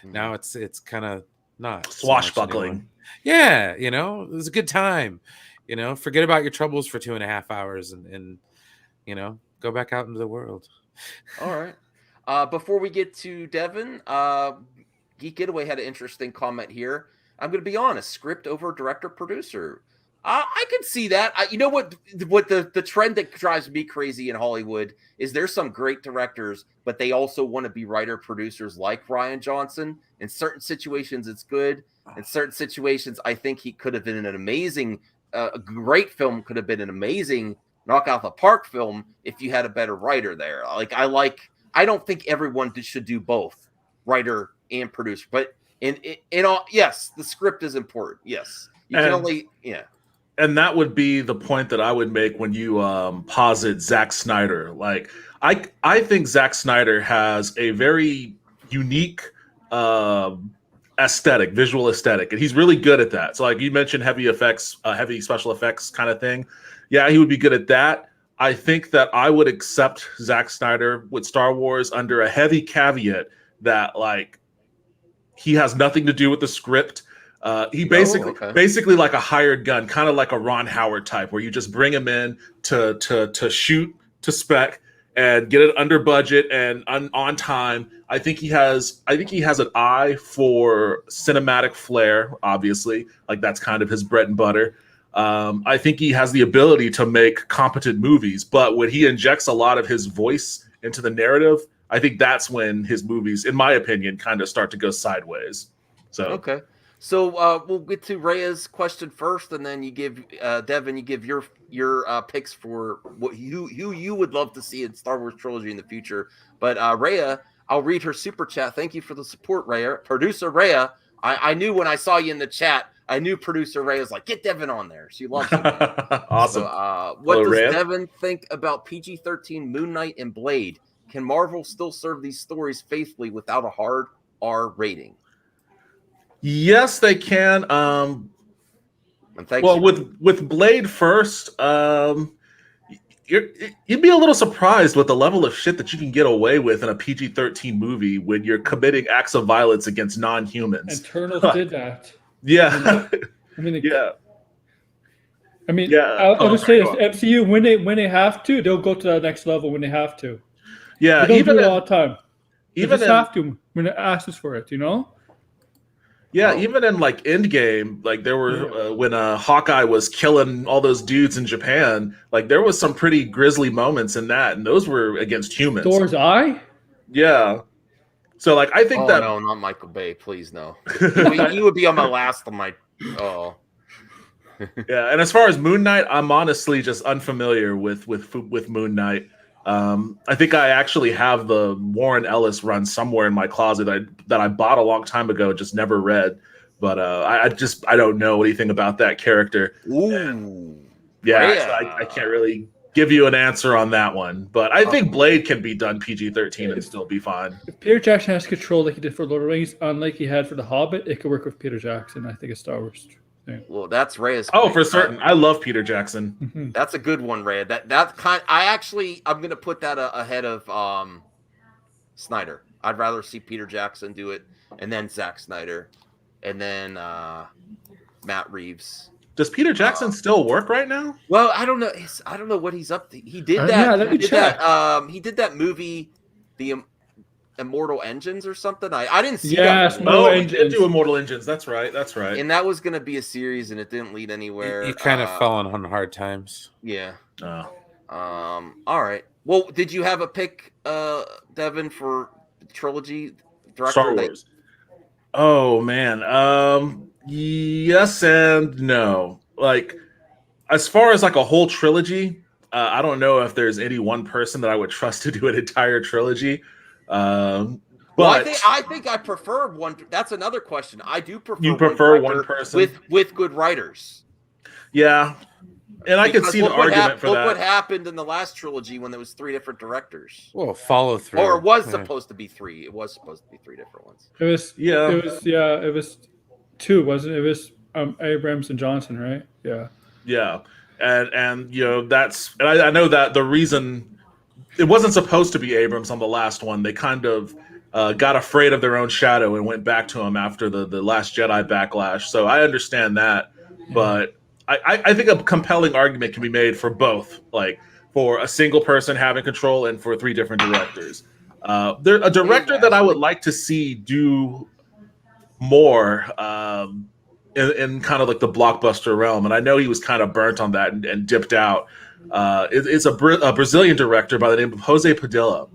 Now it's kind of not so much Swashbuckling. anymore. Yeah, you know, it was a good time. You know, forget about your troubles for 2.5 hours and you know, go back out into the world. All right. Before we get to Devin, Geek Getaway had an interesting comment here. I'm going to be honest, script over director producer. I can see that. You know what the trend that drives me crazy in Hollywood is there's some great directors, but they also want to be writer producers like Rian Johnson. In certain situations, it's good. In certain situations, I think he could have been an amazing, a great film could have been an amazing knock out the park film if you had a better writer there. I don't think everyone should do both, writer and producer. But in all, yes, the script is important. Yes, you can only And that would be the point that I would make when you posit Zack Snyder. Like I think Zack Snyder has a very unique aesthetic, visual aesthetic, and he's really good at that. So like you mentioned heavy effects, heavy special effects kind of thing. Yeah, he would be good at that. I think that I would accept Zack Snyder with Star Wars under a heavy caveat that like he has nothing to do with the script. He basically like a hired gun, kind of like a Ron Howard type, where you just bring him in to shoot to spec and get it under budget and on time. I think he has an eye for cinematic flair. Obviously, like that's kind of his bread and butter. I think he has the ability to make competent movies, but when he injects a lot of his voice into the narrative, I think that's when his movies, in my opinion, kind of start to go sideways. So okay. So we'll get to Rhea's question first, and then you give Devin, you give your picks for what you would love to see in Star Wars trilogy in the future. But Rhea, I'll read her super chat. Thank you for the support, Rhea. Producer Rhea, I knew when I saw you in the chat, I knew producer Rhea was like, get Devin on there. She loves you. Awesome. So, what Hello, does Rhea. Devin think about PG-13 Moon Knight and Blade? Can Marvel still serve these stories faithfully without a hard R rating? Yes, they can. And thanks Well, with Blade first, you'd be a little surprised with the level of shit that you can get away with in a PG-13 movie when you're committing acts of violence against non-humans. Eternals did that. Yeah. I mean, Yeah. I'll just say this: MCU when they have to, they'll go to the next level when they have to. Yeah, they don't even do it in- all the time. They even just in- have to when it asks for it, you know. Yeah, even in like Endgame, like there were when Hawkeye was killing all those dudes in Japan, like there was some pretty grisly moments in that, and those were against humans. Thor's eye. Yeah. So like I think that no, not Michael Bay, please no. You would be on my last on my Yeah, and as far as Moon Knight, I'm honestly just unfamiliar with Moon Knight. I think I actually have the Warren Ellis run somewhere in my closet that I bought a long time ago, just never read. But I don't know anything about that character. Ooh, yeah, yeah. So I can't really give you an answer on that one. But I think Blade can be done PG-13 and still be fine. If Peter Jackson has control like he did for Lord of the Rings, unlike he had for The Hobbit, it could work with Peter Jackson. I think it's Star Wars. Well, that's Reyes. Oh, for certain. I love Peter Jackson. Mm-hmm. That's a good one, Ray. I'm gonna put that ahead of Snyder. I'd rather see Peter Jackson do it, and then Zack Snyder, and then Matt Reeves. Does Peter Jackson still work right now? Well, I don't know. I don't know what he's up to. He did that. Yeah, let me check. He did that movie, The Immortal Engines or something. I didn't see Yes, that. No, he did do Immortal Engines. That's right. That's right. And that was going to be a series, and it didn't lead anywhere. You kind of fell on hard times. Yeah. Oh. All right. Well, did you have a pick, Devin, for trilogy director? Star Wars. Oh man. Yes and no. Like, as far as like a whole trilogy, I don't know if there's any one person that I would trust to do an entire trilogy. But I think I prefer one. That's another question. I do prefer. You prefer one person with good writers. Yeah, and I can see the argument for that. Look what happened in the last trilogy when there was 3 different directors. Well, follow through. Or it was supposed to be 3. It was supposed to be 3 different ones. It was. Yeah. It was 2, wasn't it? It was Abrams and Johnson, right? Yeah. Yeah, and you know that's, and I know that the reason it wasn't supposed to be Abrams on the last one. They kind of got afraid of their own shadow and went back to him after the Last Jedi backlash. So I understand that, but I think a compelling argument can be made for both, like for a single person having control and for 3 different directors. A director that I would like to see do more in kind of like the blockbuster realm, and I know he was kind of burnt on that and dipped out. It's a Brazilian director by the name of Jose Padilha.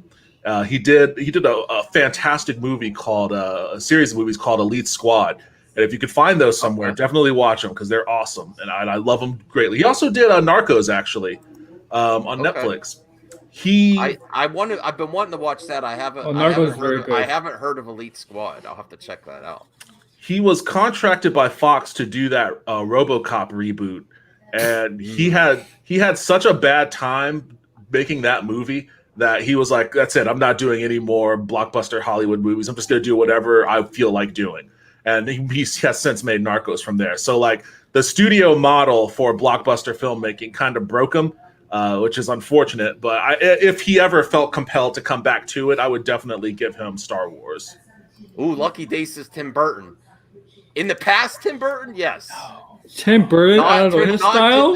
He did a fantastic movie called a series of movies called Elite Squad, and if you could find those somewhere, definitely watch them because they're awesome, and I love them greatly. He also did Narcos actually on Netflix. I've been wanting to watch that. I haven't heard of Elite Squad. I'll have to check that out. He was contracted by Fox to do that RoboCop reboot, and he had such a bad time making that movie that he was like, "That's it. I'm not doing any more blockbuster Hollywood movies. I'm just going to do whatever I feel like doing." And he has since made Narcos from there. So like the studio model for blockbuster filmmaking kind of broke him, which is unfortunate. But if he ever felt compelled to come back to it, I would definitely give him Star Wars. Ooh, Lucky Days is Tim Burton. In the past, Tim Burton, yes. Tim Burton, I don't know his style.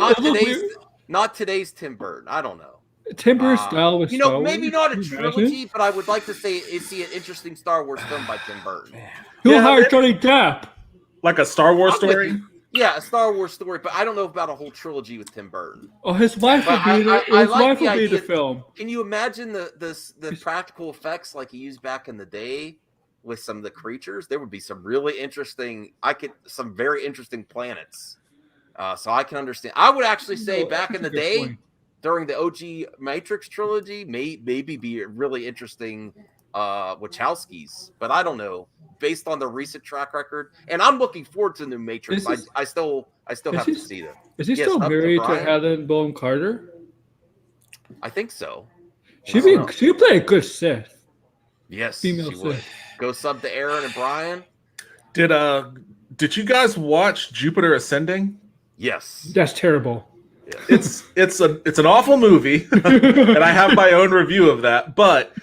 Not today's Tim Burton. I don't know. Tim Burton's style was, maybe not a trilogy, but I would like to see an interesting Star Wars film by Tim Burton. Who hired Johnny Depp? Like a Star Wars story? Yeah, a Star Wars story, but I don't know about a whole trilogy with Tim Burton. Oh, his wife would be the film. Can you imagine the practical effects like he used back in the day? With some of the creatures, there would be some really interesting. Some very interesting planets. So I can understand. I would actually say back in the day, during the OG Matrix trilogy, maybe be really interesting Wachowskis, but I don't know. Based on the recent track record, and I'm looking forward to the new Matrix. I still have to see them. Is he still married to Helen Bonham Carter? I think so. She play a good Sith. Yes, female she Sith. would. Go sub to Aaron and Brian. Did you guys watch Jupiter Ascending? Yes. That's terrible. It's an awful movie, and I have my own review of that. But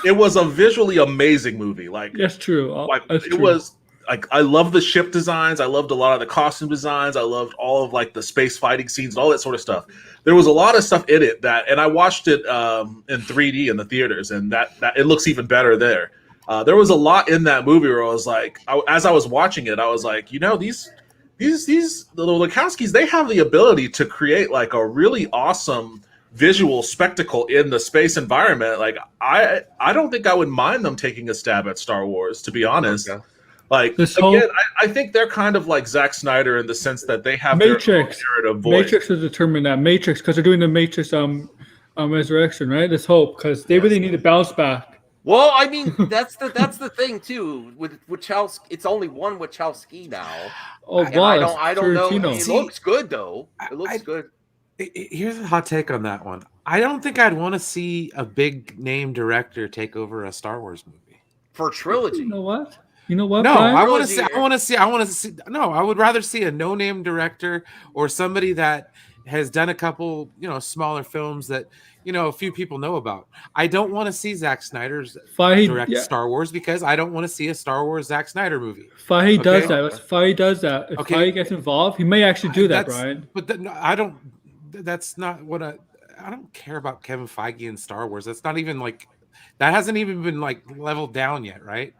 it was a visually amazing movie. Like that's true. Was like I love the ship designs. I loved a lot of the costume designs. I loved all of like the space fighting scenes and all that sort of stuff. There was a lot of stuff in it and I watched it in 3D in the theaters, and that it looks even better there. There was a lot in that movie where I was like, as I was watching it, I was like, these little Wachowskis, they have the ability to create like a really awesome visual spectacle in the space environment. Like I don't think I would mind them taking a stab at Star Wars, to be honest. Okay. Like I think they're kind of like Zack Snyder in the sense that they have Matrix. Their own narrative voice. Matrix has determined that Matrix because they're doing the Matrix Resurrection, right? Let's hope because they really need to bounce back. Well, I mean, that's the thing too with Wachowski. It's only one Wachowski now. Oh, wow! I don't know. It looks good though. It looks good. Here's a hot take on that one. I don't think I'd want to see a big name director take over a Star Wars movie for a trilogy. You know what? You know what? No, Brian? I want to see. No, I would rather see a no-name director or somebody that has done a couple, smaller films that a few people know about. I don't want to see Zack Snyder's direct Star Wars because I don't want to see a Star Wars Zack Snyder movie. Feige does that. Feige does that. If Okay. Feige gets involved, he may actually do that, Brian. But I don't. That's not what I don't care about Kevin Feige and Star Wars. That's not even like that hasn't even been like leveled down yet, right?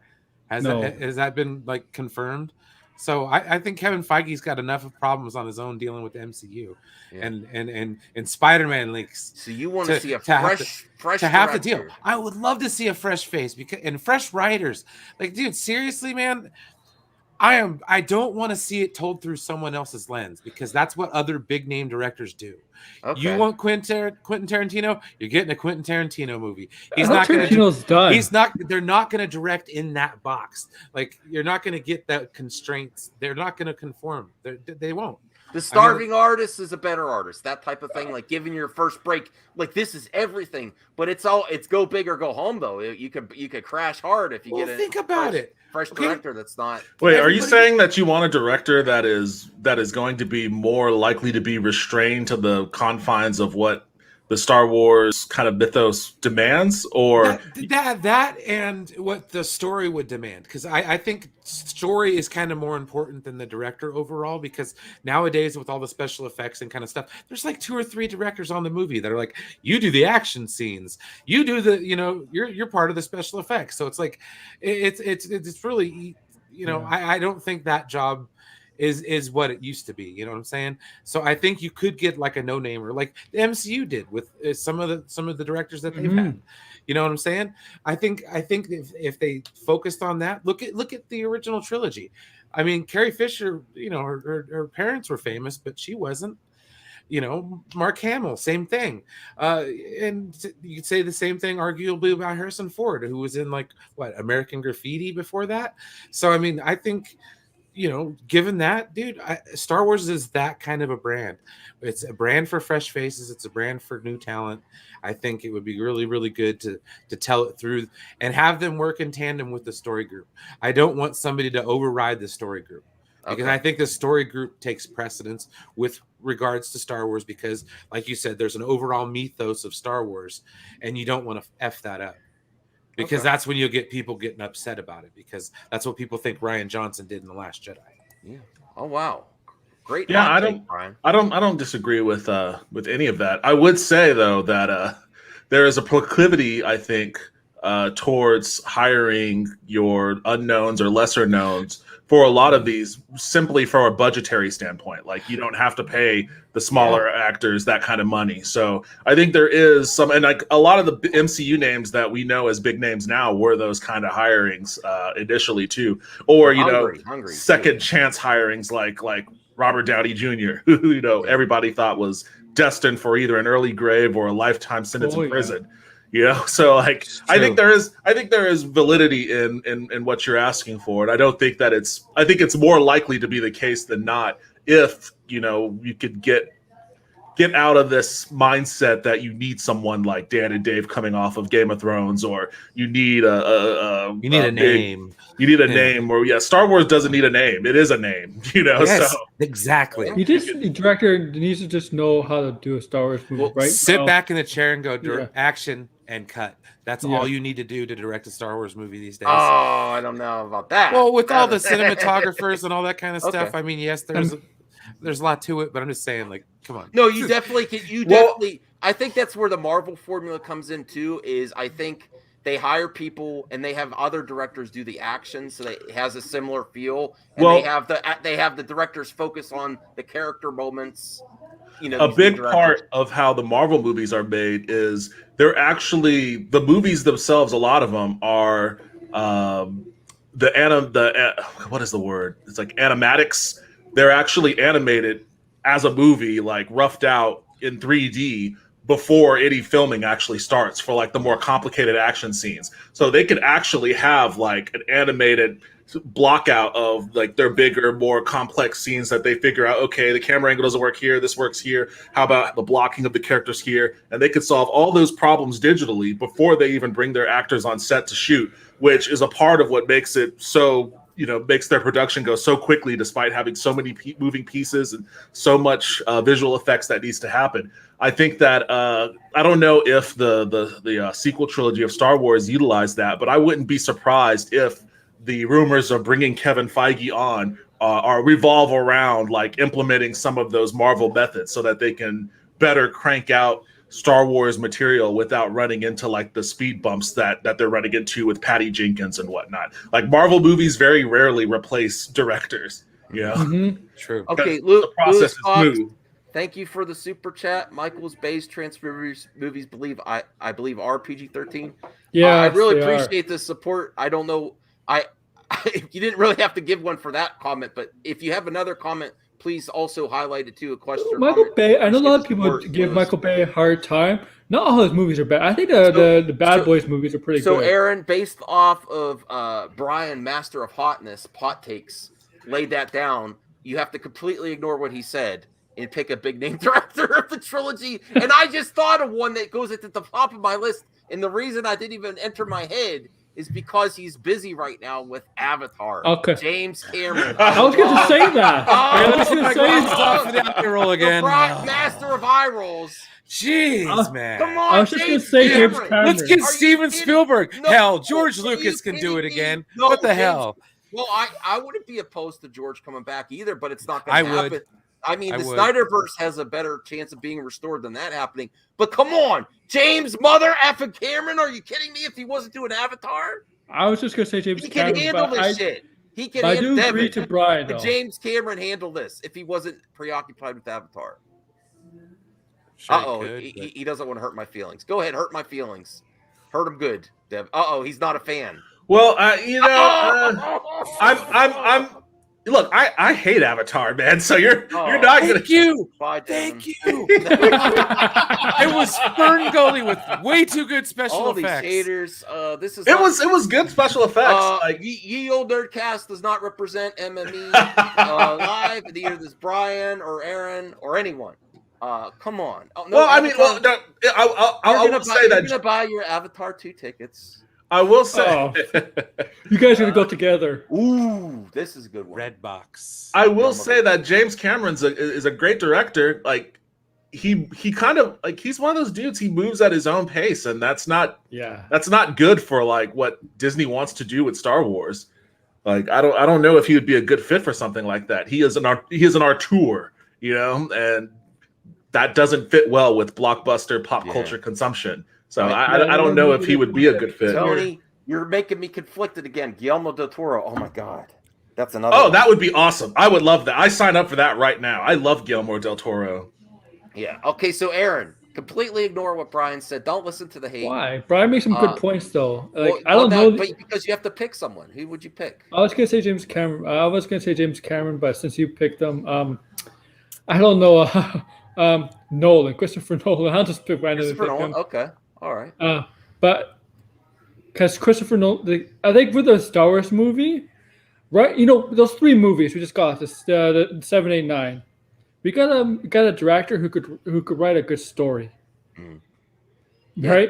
Has that been like confirmed? So I think Kevin Feige's got enough of problems on his own dealing with the MCU, and Spider-Man leaks. So you want to see a fresh to have the deal? I would love to see a fresh face and fresh writers. Like, dude, seriously, man. I don't want to see it told through someone else's lens because that's what other big name directors do. Okay. You want Quentin Tarantino? You're getting a Quentin Tarantino movie. He's not going to. They're not going to direct in that box. Like you're not going to get that constraints. They're not going to conform. They won't. The starving artist is a better artist. That type of thing, like giving your first break. Like this is everything, but it's go big or go home. Though you could crash hard if you get it. Think about it. Fresh director that's not. Wait, are you saying that you want a director that is going to be more likely to be restrained to the confines of what the Star Wars kind of mythos demands, or that and what the story would demand? Because I think story is kind of more important than the director overall. Because nowadays, with all the special effects and kind of stuff, there's like 2 or 3 directors on the movie that are like, you do the action scenes, you do the, you're part of the special effects. So it's like, it's really, I don't think that job is what it used to be. You know what I'm saying? So I think you could get like a no-namer, like the MCU did with some of the directors that they've had. You know what I'm saying? I think if they focused on that, look at the original trilogy. I mean, Carrie Fisher, her parents were famous, but she wasn't. Mark Hamill, same thing. And you could say the same thing arguably about Harrison Ford, who was in American Graffiti before that. So I mean, I think given that, dude, Star Wars is that kind of a brand. It's a brand for fresh faces. It's a brand for new talent. I think it would be really, really good to tell it through and have them work in tandem with the story group. I don't want somebody to override the story group because I think the story group takes precedence with regards to Star Wars because, like you said, there's an overall mythos of Star Wars, and you don't want to F that up. Because that's when you'll get people getting upset about it because that's what people think Rian Johnson did in The Last Jedi. Yeah. Oh wow. Great. Yeah, I don't disagree with any of that. I would say though that there is a proclivity, I think, towards hiring your unknowns or lesser knowns for a lot of these simply from a budgetary standpoint. Like you don't have to pay the smaller actors that kind of money. So I think there is some, and like a lot of the MCU names that we know as big names now were those kind of hirings initially too, or second chance hirings like Robert Downey Jr., who everybody thought was destined for either an early grave or a lifetime sentence in prison. So like I think there is validity in what you're asking for, and I don't think that I think it's more likely to be the case than not if you could get out of this mindset that you need someone like Dan and Dave coming off of Game of Thrones, or you need a name. You need a name, or Star Wars doesn't need a name. It is a name, Yes, so exactly. The director needs to just know how to do a Star Wars movie, right? Sit back in the chair and go action and cut. That's all you need to do to direct a Star Wars movie these days. Oh, I don't know about that. Well, with all the cinematographers and all that kind of stuff, I mean, yes, there's a lot to it, but I'm just saying, like, come on. No, you definitely can. Definitely. I think that's where the Marvel formula comes in too. Is I think they hire people and they have other directors do the action, so it has a similar feel. And they have the directors focus on the character moments. A big part of how the Marvel movies are made is they're actually the movies themselves. A lot of them are what is the word? It's like animatics. They're actually animated as a movie, like roughed out in 3D before any filming actually starts for like the more complicated action scenes. So they could actually have like an animated block out of like their bigger, more complex scenes that they figure out, okay, the camera angle doesn't work here, this works here, how about the blocking of the characters here? And they could solve all those problems digitally before they even bring their actors on set to shoot, which is a part of what makes it so makes their production go so quickly despite having so many moving pieces and so much visual effects that needs to happen. I think that I don't know if the sequel trilogy of Star Wars utilized that, but I wouldn't be surprised if the rumors of bringing Kevin Feige on are revolve around like implementing some of those Marvel methods so that they can better crank out Star Wars material without running into like the speed bumps that they're running into with Patty Jenkins and whatnot. Like Marvel movies very rarely replace directors. True. Okay, the process Lewis is Fox, smooth. thank you for the super chat. Michael's Bay's Transformers movies I believe are PG-13. Yeah, I really appreciate the support. I don't know. You didn't really have to give one for that comment, but if you have another comment, please also highlight it too. A question. Or Michael comment. Bay. I know a lot of Appreciate the people support, give Lewis. Michael Bay a hard time. Not all his movies are bad. I think the Bad Boys movies are pretty good. So, Aaron, based off of Brian, Master of Hotness, Pot Takes, laid that down. You have to completely ignore what he said and pick a big name director of the trilogy. And I just thought of one that goes at the top of my list. And the reason I didn't even enter my head is because he's busy right now with Avatar. Okay. James Cameron. I was going to say that. Hey, I was going to say that. for the eye roll again. Master of eye rolls. Jeez, man. Come on, I was just going to say James Cameron. Let's get Are you Steven kidding? Spielberg. No, Hell, George are Lucas you can do it kidding me? again. No, What the James- hell? Well, I wouldn't be opposed to George coming back either, but it's not I going to happen. would. I mean, I the would. Snyderverse has a better chance of being restored than that happening. But come on, James Mother effing Cameron, are you kidding me? If he wasn't doing Avatar, I was just going to say James he can Cameron. handle but this shit. He can I handle do agree Devin. to Brian, Could though. James Cameron handle this if he wasn't preoccupied with Avatar? Sure Uh-oh, could, but- he doesn't want to hurt my feelings. Go ahead, hurt my feelings. Hurt him good, Dev. Uh-oh, he's not a fan. Well, I'm look, I hate Avatar, man. So you're not gonna. Thank you. Bye, Thank Devin. you. It was Fern Gully with way too good special All effects. these haters. This is It was good special effects. Like Ye Old Nerdcast does not represent MME live. Neither does Brian or Aaron or anyone. Come on. Oh, no, well, I mean, Avatar- well, no, I will say you're that gonna buy your Avatar 2 tickets. I will say Oh. You guys are going to go together. Ooh, this is a good one. Red box. I will say that James Cameron's is a great director. Like he kind of like he's one of those dudes. He moves at his own pace, and that's not good for like what Disney wants to do with Star Wars. Like I don't know if he would be a good fit for something like that. He is an auteur, and that doesn't fit well with blockbuster pop culture consumption. So I don't know if he would be a good fit. Tony, you're making me conflicted again. Guillermo del Toro. Oh my God, that's another. Oh, one. that would be awesome. I would love that. I sign up for that right now. I love Guillermo del Toro. Yeah. Okay. So Aaron, completely ignore what Brian said. Don't listen to the hate. Why? Brian made some good points, though. Like Well, I don't know. but because you have to pick someone. Who would you pick? I was going to say James Cameron. But since you picked him, I don't know. Nolan, Christopher Nolan. I'll just pick randomly. Christopher Nolan. Okay. All right. But because Christopher Nolan, I think for the Star Wars movie, right? Those 3 movies we just got, the 7, 8, 9. We got a director who could write a good story, right?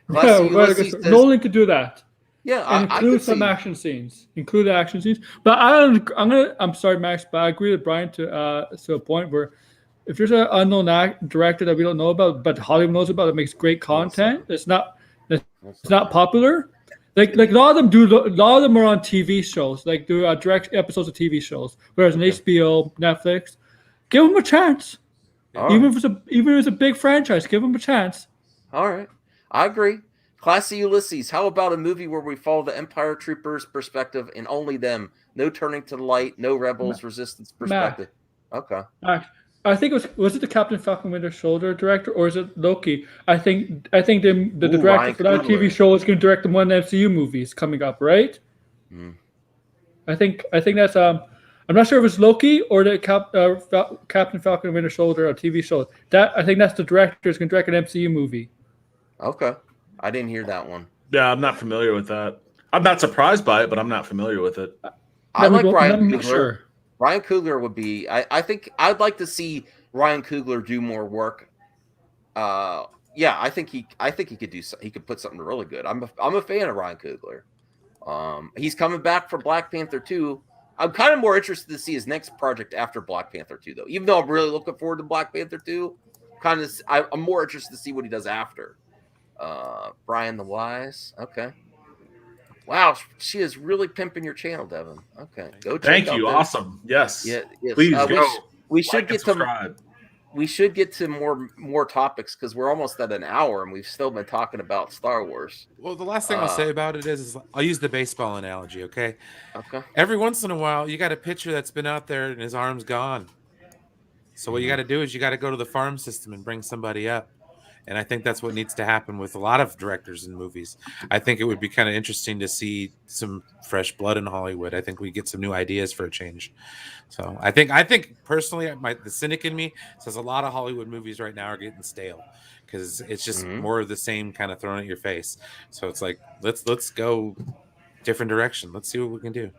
Nolan could do that. Yeah, and include some action scenes. Include the action scenes. But I'm sorry, Max, but I agree with Brian to a point where if there's an unknown director that we don't know about, but Hollywood knows about, that makes great content, it's not popular. Like a lot of them are on TV shows, like do direct episodes of TV shows. Whereas on HBO, Netflix, give them a chance. Even if it's a big franchise, give them a chance. All right, I agree. Classy Ulysses. How about a movie where we follow the Empire Troopers' perspective and only them? No turning to the light, no rebels, resistance perspective. Okay. I think was it the Captain Falcon Winter Soldier director, or is it Loki? I think the director Ryan for that Coogler. TV show is going to direct the one MCU movies coming up, right? I think that's I'm not sure if it's Loki or the Captain Falcon Winter Soldier or TV show. I think that's the director is going to direct an MCU movie. Okay, I didn't hear that one. Yeah, I'm not familiar with that. I'm not surprised by it, but I'm not familiar with it. I like Ryan Coogler. Sure. Ryan Coogler would be. I think I'd like to see Ryan Coogler do more work. Yeah, I think he could do. He could put something really good. I'm a fan of Ryan Coogler. He's coming back for Black Panther 2. I'm kind of more interested to see his next project after Black Panther 2, though. Even though I'm really looking forward to Black Panther 2, I'm more interested to see what he does after. Brian the Wise. Okay. Wow, she is really pimping your channel, Devin. Okay, go check Thank out you. that. Awesome. Yes. Yeah. Yes. Please go. We should Like and get to subscribe. we should get to more topics because we're almost at an hour and we've still been talking about Star Wars. Well, the last thing I'll say about it is I'll use the baseball analogy, okay? Okay. Every once in a while, you got a pitcher that's been out there and his arm's gone. So what you got to do is you got to go to the farm system and bring somebody up. And I think that's what needs to happen with a lot of directors and movies. I think it would be kind of interesting to see some fresh blood in Hollywood. I think we get some new ideas for a change. So I think personally, the cynic in me says a lot of Hollywood movies right now are getting stale because it's just more of the same kind of thrown at your face. So it's like let's go different direction. Let's see what we can do.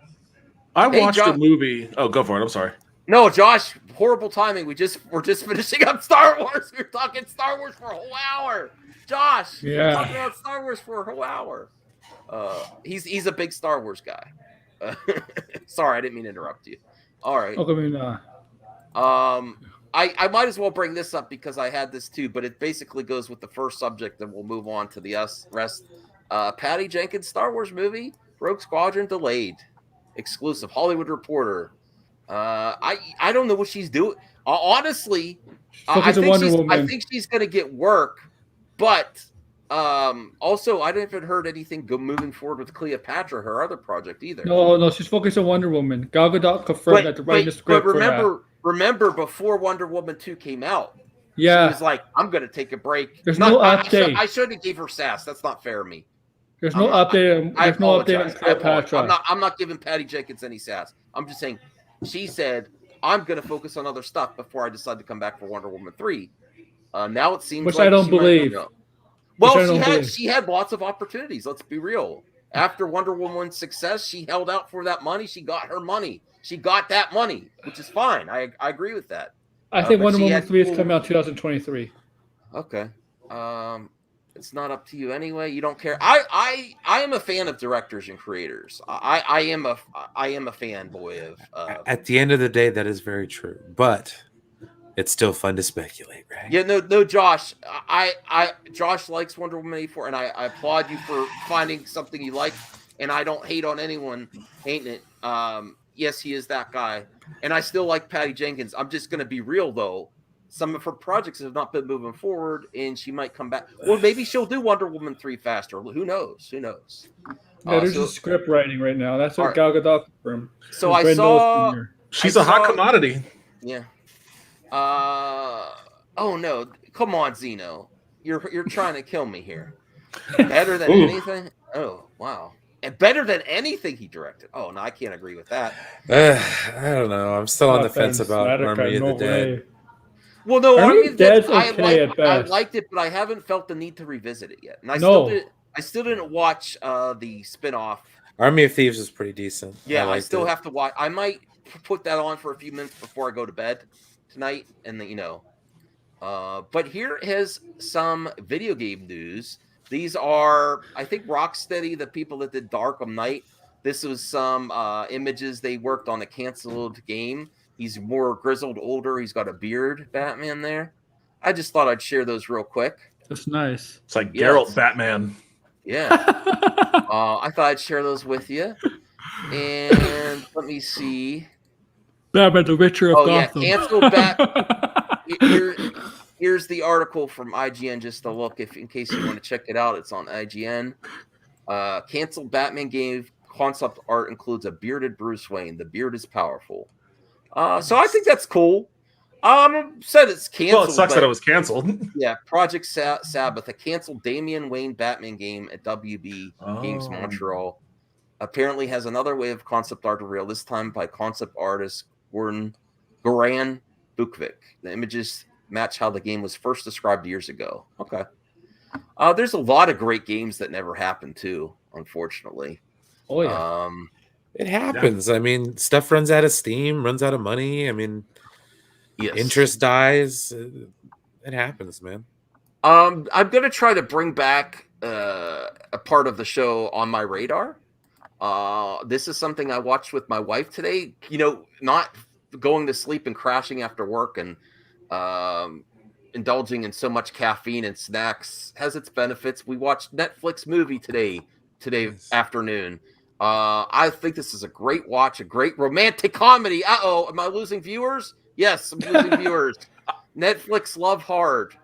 I watched a movie. Oh, go for it. I'm sorry. No, Josh, horrible timing. We're just finishing up Star Wars. We're talking Star Wars for a whole hour. Josh, we're talking about Star Wars for a whole hour. He's a big Star Wars guy. Sorry, I didn't mean to interrupt you. All right. I might as well bring this up because I had this too, but it basically goes with the first subject, and we'll move on to the rest. Patty Jenkins Star Wars movie, Rogue Squadron delayed. Exclusive Hollywood Reporter. I don't know what she's doing. Honestly, I think she's going to get work, but also I haven't heard anything moving forward with Cleopatra, her other project either. No, she's focused on Wonder Woman. Gal Gadot confirmed that the writing the script. But remember before Wonder Woman 2 came out, she was like, "I'm going to take a break." There's no update. I shouldn't have gave her sass. That's not fair to me. There's no update. There's no update on Cleopatra. I'm not giving Patty Jenkins any sass. I'm just saying. She said, I'm going to focus on other stuff before I decide to come back for Wonder Woman 3. Now it seems Which like I don't believe. Well, she had lots of opportunities. Let's be real. After Wonder Woman's success, she held out for that money. She got her money. She got that money, which is fine. I agree with that. I think Wonder Woman 3 is coming out 2023. Okay. It's not up to you anyway. You don't care. I am a fan of directors and creators. I am a fanboy of. At the end of the day, that is very true, but it's still fun to speculate, right? Yeah, no, Josh. Josh likes Wonder Woman 84, and I applaud you for finding something you like. And I don't hate on anyone hating it. Yes, he is that guy, and I still like Patty Jenkins. I'm just gonna be real though. Some of her projects have not been moving forward, and she might come back. Or maybe she'll do Wonder Woman 3 faster. Who knows? Yeah, there's a script writing right now. That's what Gal Gadot confirmed. So I saw... She's a hot commodity. Yeah. Oh, no. Come on, Zeno. You're trying to kill me here. Better than anything? Oh, wow. And better than anything he directed. Oh, no, I can't agree with that. I don't know. I'm still on the fence about Army of the Dead. Well, no, Army of the Dead, I liked it, but I haven't felt the need to revisit it yet. And I still didn't watch the spin-off. Army of Thieves is pretty decent. Yeah, I still have to watch. I might put that on for a few minutes before I go to bed tonight, and but here is some video game news. These are, I think, Rocksteady, the people that did Arkham Knight. This was some images they worked on a canceled game. He's more grizzled, older. He's got a beard, Batman there. I just thought I'd share those real quick. That's nice. It's like Geralt Batman. Yeah. I thought I'd share those with you. And let me see. Batman, the Witcher of Gotham. Yeah, canceled Bat. Here's the article from IGN just to look, in case you want to check it out. It's on IGN. Canceled Batman game concept art includes a bearded Bruce Wayne. The beard is powerful. So I think that's cool. Said it's canceled. Well, it sucks that it was canceled. Yeah, Project Sabbath, a canceled Damian Wayne Batman game at WB Games Montreal, apparently has another wave of concept art to reveal, this time by concept artist Goran Bukvik. The images match how the game was first described years ago. Okay. There's a lot of great games that never happened too, unfortunately. Oh yeah. It happens. Yeah. I mean, stuff runs out of steam, runs out of money. I mean, interest dies. It happens, man. I'm going to try to bring back a part of the show On My Radar. This is something I watched with my wife today. You know, not going to sleep and crashing after work and indulging in so much caffeine and snacks has its benefits. We watched Netflix movie today afternoon. I think this is a great watch, a great romantic comedy. Uh-oh, am I losing viewers? Yes, I'm losing viewers. Netflix Love Hard.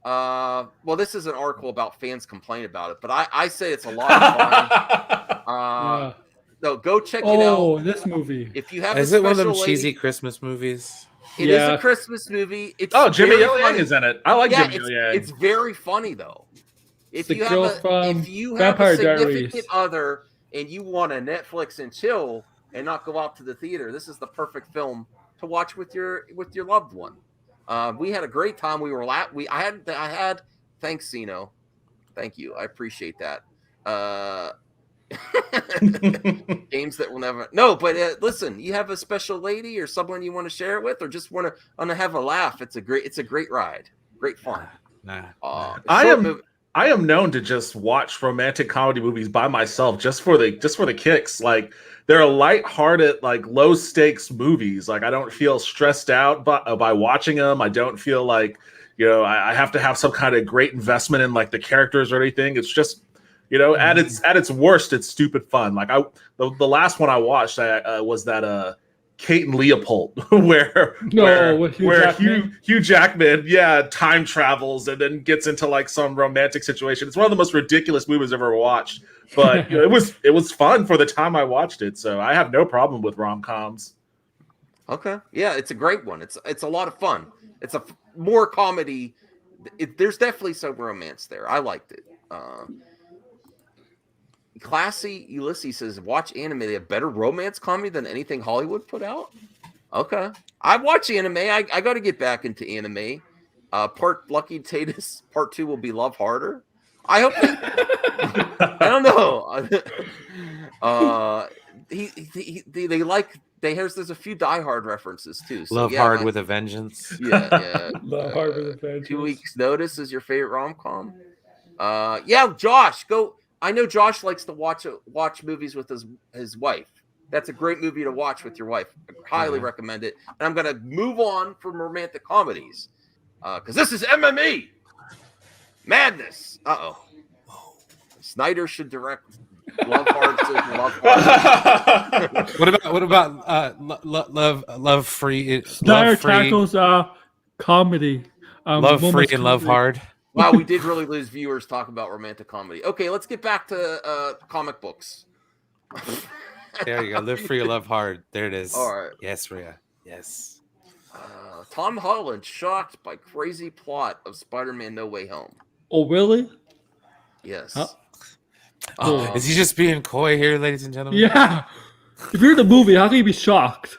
Well, this is an article about fans complain about it, but I say it's a lot of fun. No, go check it out. Oh, this movie. If you have Is it one of them cheesy Christmas movies? It is a Christmas movie. It's Jimmy very Yang is in it. I like Jimmy Yang. It's very funny though. If The you girl have from a Vampire significant Diaries. other and you want to Netflix and chill and not go out to the theater, this is the perfect film to watch with your loved one. We had a great time. We were I had thanks, Zeno. Thank you. I appreciate that. Games that will never but listen, you have a special lady or someone you want to share it with or just want to have a laugh. It's a great ride. Great fun. I am known to just watch romantic comedy movies by myself just for the kicks. Like they're lighthearted, like low stakes movies. Like I don't feel stressed out by watching them. I don't feel like, I have to have some kind of great investment in like the characters or anything. It's just, at its worst, it's stupid fun. Like the last one I watched was that Kate and Leopold, where Hugh Jackman, time travels and then gets into like some romantic situation. It's one of the most ridiculous movies I've ever watched, but it was fun for the time I watched it. So I have no problem with rom-coms. Okay, yeah, it's a great one. It's a lot of fun. It's more comedy. There's definitely some romance there. I liked it. Classy Ulysses says, watch anime. They have better romance comedy than anything Hollywood put out. Okay. I watch anime. I got to get back into anime. Part Lucky Tatus, part 2 will be Love Harder. I hope I don't know. There's a few Die Hard references too. So Love Hard with a Vengeance. Yeah. Love Hard with a Vengeance. 2 Weeks Notice is your favorite rom-com. Josh, go. I know Josh likes to watch movies with his wife. That's a great movie to watch with your wife. I highly recommend it. And I'm going to move on from romantic comedies because this is MME. Madness. Uh-oh. Snyder should direct Love Hard. Love Hard. What about Love Free? Snyder tackles comedy. Love Free and Love Hard. Wow, we did really lose viewers talking about romantic comedy. Okay, let's get back to comic books. There you go. Live Free or Love Hard. There it is. All right. Yes, Rhea. Yes. Tom Holland shocked by crazy plot of Spider-Man No Way Home. Oh, really? Yes. Huh? Is he just being coy here, ladies and gentlemen? Yeah. If you're in the movie, how can you be shocked?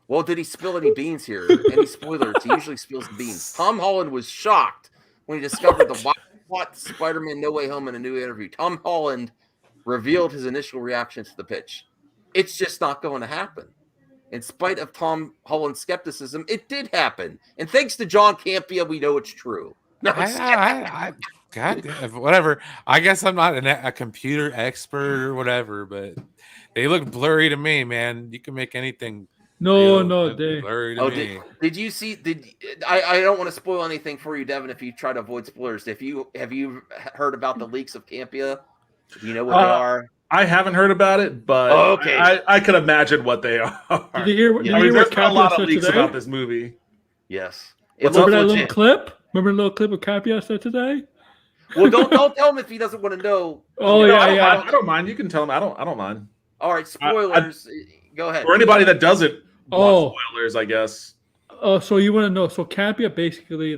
Well, did he spill any beans here? Any spoilers? He usually spills the beans. Tom Holland was shocked when he discovered the plot Spider-Man No Way Home in a new interview. Tom Holland revealed his initial reaction to the pitch. It's just not going to happen. In spite of Tom Holland's skepticism, it did happen. And thanks to John Campea, we know it's true. No, God, whatever. I guess I'm not a computer expert or whatever, but they look blurry to me, man. You can make anything. Did you see? I don't want to spoil anything for you, Devin. If you try to avoid spoilers, have you heard about the leaks of Campea? Do you know what they are? I haven't heard about it, but I can imagine what they are. Did you hear? There's been a lot of leaks about this movie. Yes. Remember that little clip? Remember the little clip of Campea said today? Well, don't tell him if he doesn't want to know. I don't mind. You can tell him. I don't mind. All right, spoilers. Go ahead. For anybody that doesn't want spoilers, I guess. So you want to know? So Campea basically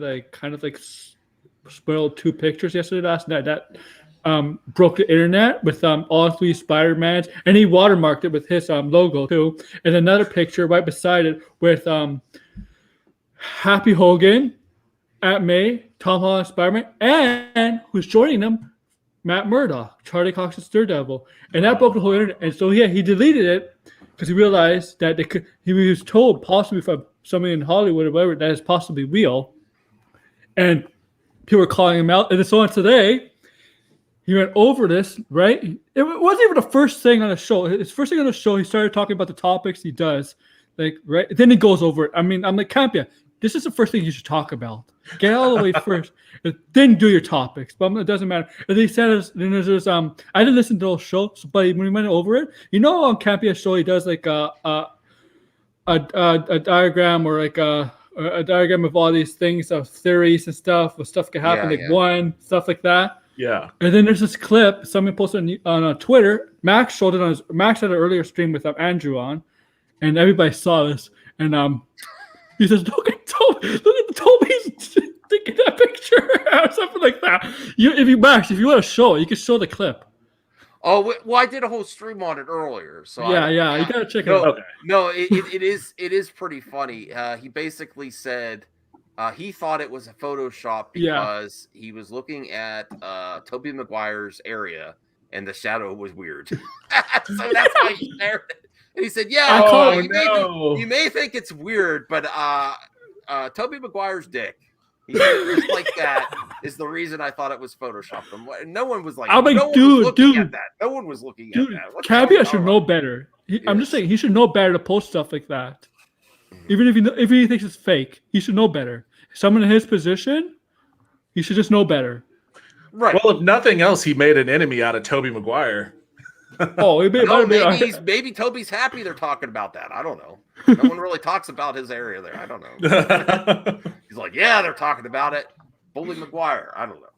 spoiled 2 pictures last night that broke the internet with all 3 Spider-Mans, and he watermarked it with his logo too. And another picture right beside it with Happy Hogan, Aunt May, Tom Holland, Spider-Man, and who's joining them, Matt Murdock, Charlie Cox's Daredevil, and that broke the whole internet. And so he deleted it because he realized that he was told possibly from somebody in Hollywood or whatever that is possibly real, and people were calling him out. And so on today, he went over this, right? It wasn't even the first thing on the show. His first thing on the show, he started talking about the topics he does, like right. Then he goes over it. I mean, I'm like, Campia, this is the first thing you should talk about. Get all the way first, and then do your topics. But it doesn't matter. And he said, then there's I didn't listen to those shows, but when he went over it, on Campia's show, he does like a diagram or like a diagram of all these things of theories and stuff. What stuff can happen, stuff like that. Yeah. And then there's this clip someone posted on Twitter. Max showed it Max had an earlier stream with Andrew on, and everybody saw this. And he says, "Look at Toby's taking that picture," or something like that. If you want to show it, you can show the clip. Oh well, I did a whole stream on it earlier, so you gotta check it out. Okay. No, it is pretty funny. He basically said he thought it was a Photoshop because he was looking at Tobey Maguire's area and the shadow was weird. So that's why he shared it. And he said, you may think it's weird, but Tobey Maguire's dick. He said just like that is the reason I thought it was Photoshopped. No one was like, dude, at that. No one was looking at that. Campia should know better. I'm just saying he should know better to post stuff like that. Even if he thinks it's fake, he should know better. Someone in his position, he should just know better. Right. Well, if nothing else, he made an enemy out of Tobey Maguire. Maybe Toby's happy they're talking about that. I don't know. No one really talks about his area there. I don't know. He's like, yeah, they're talking about it. Bully Maguire. I don't know.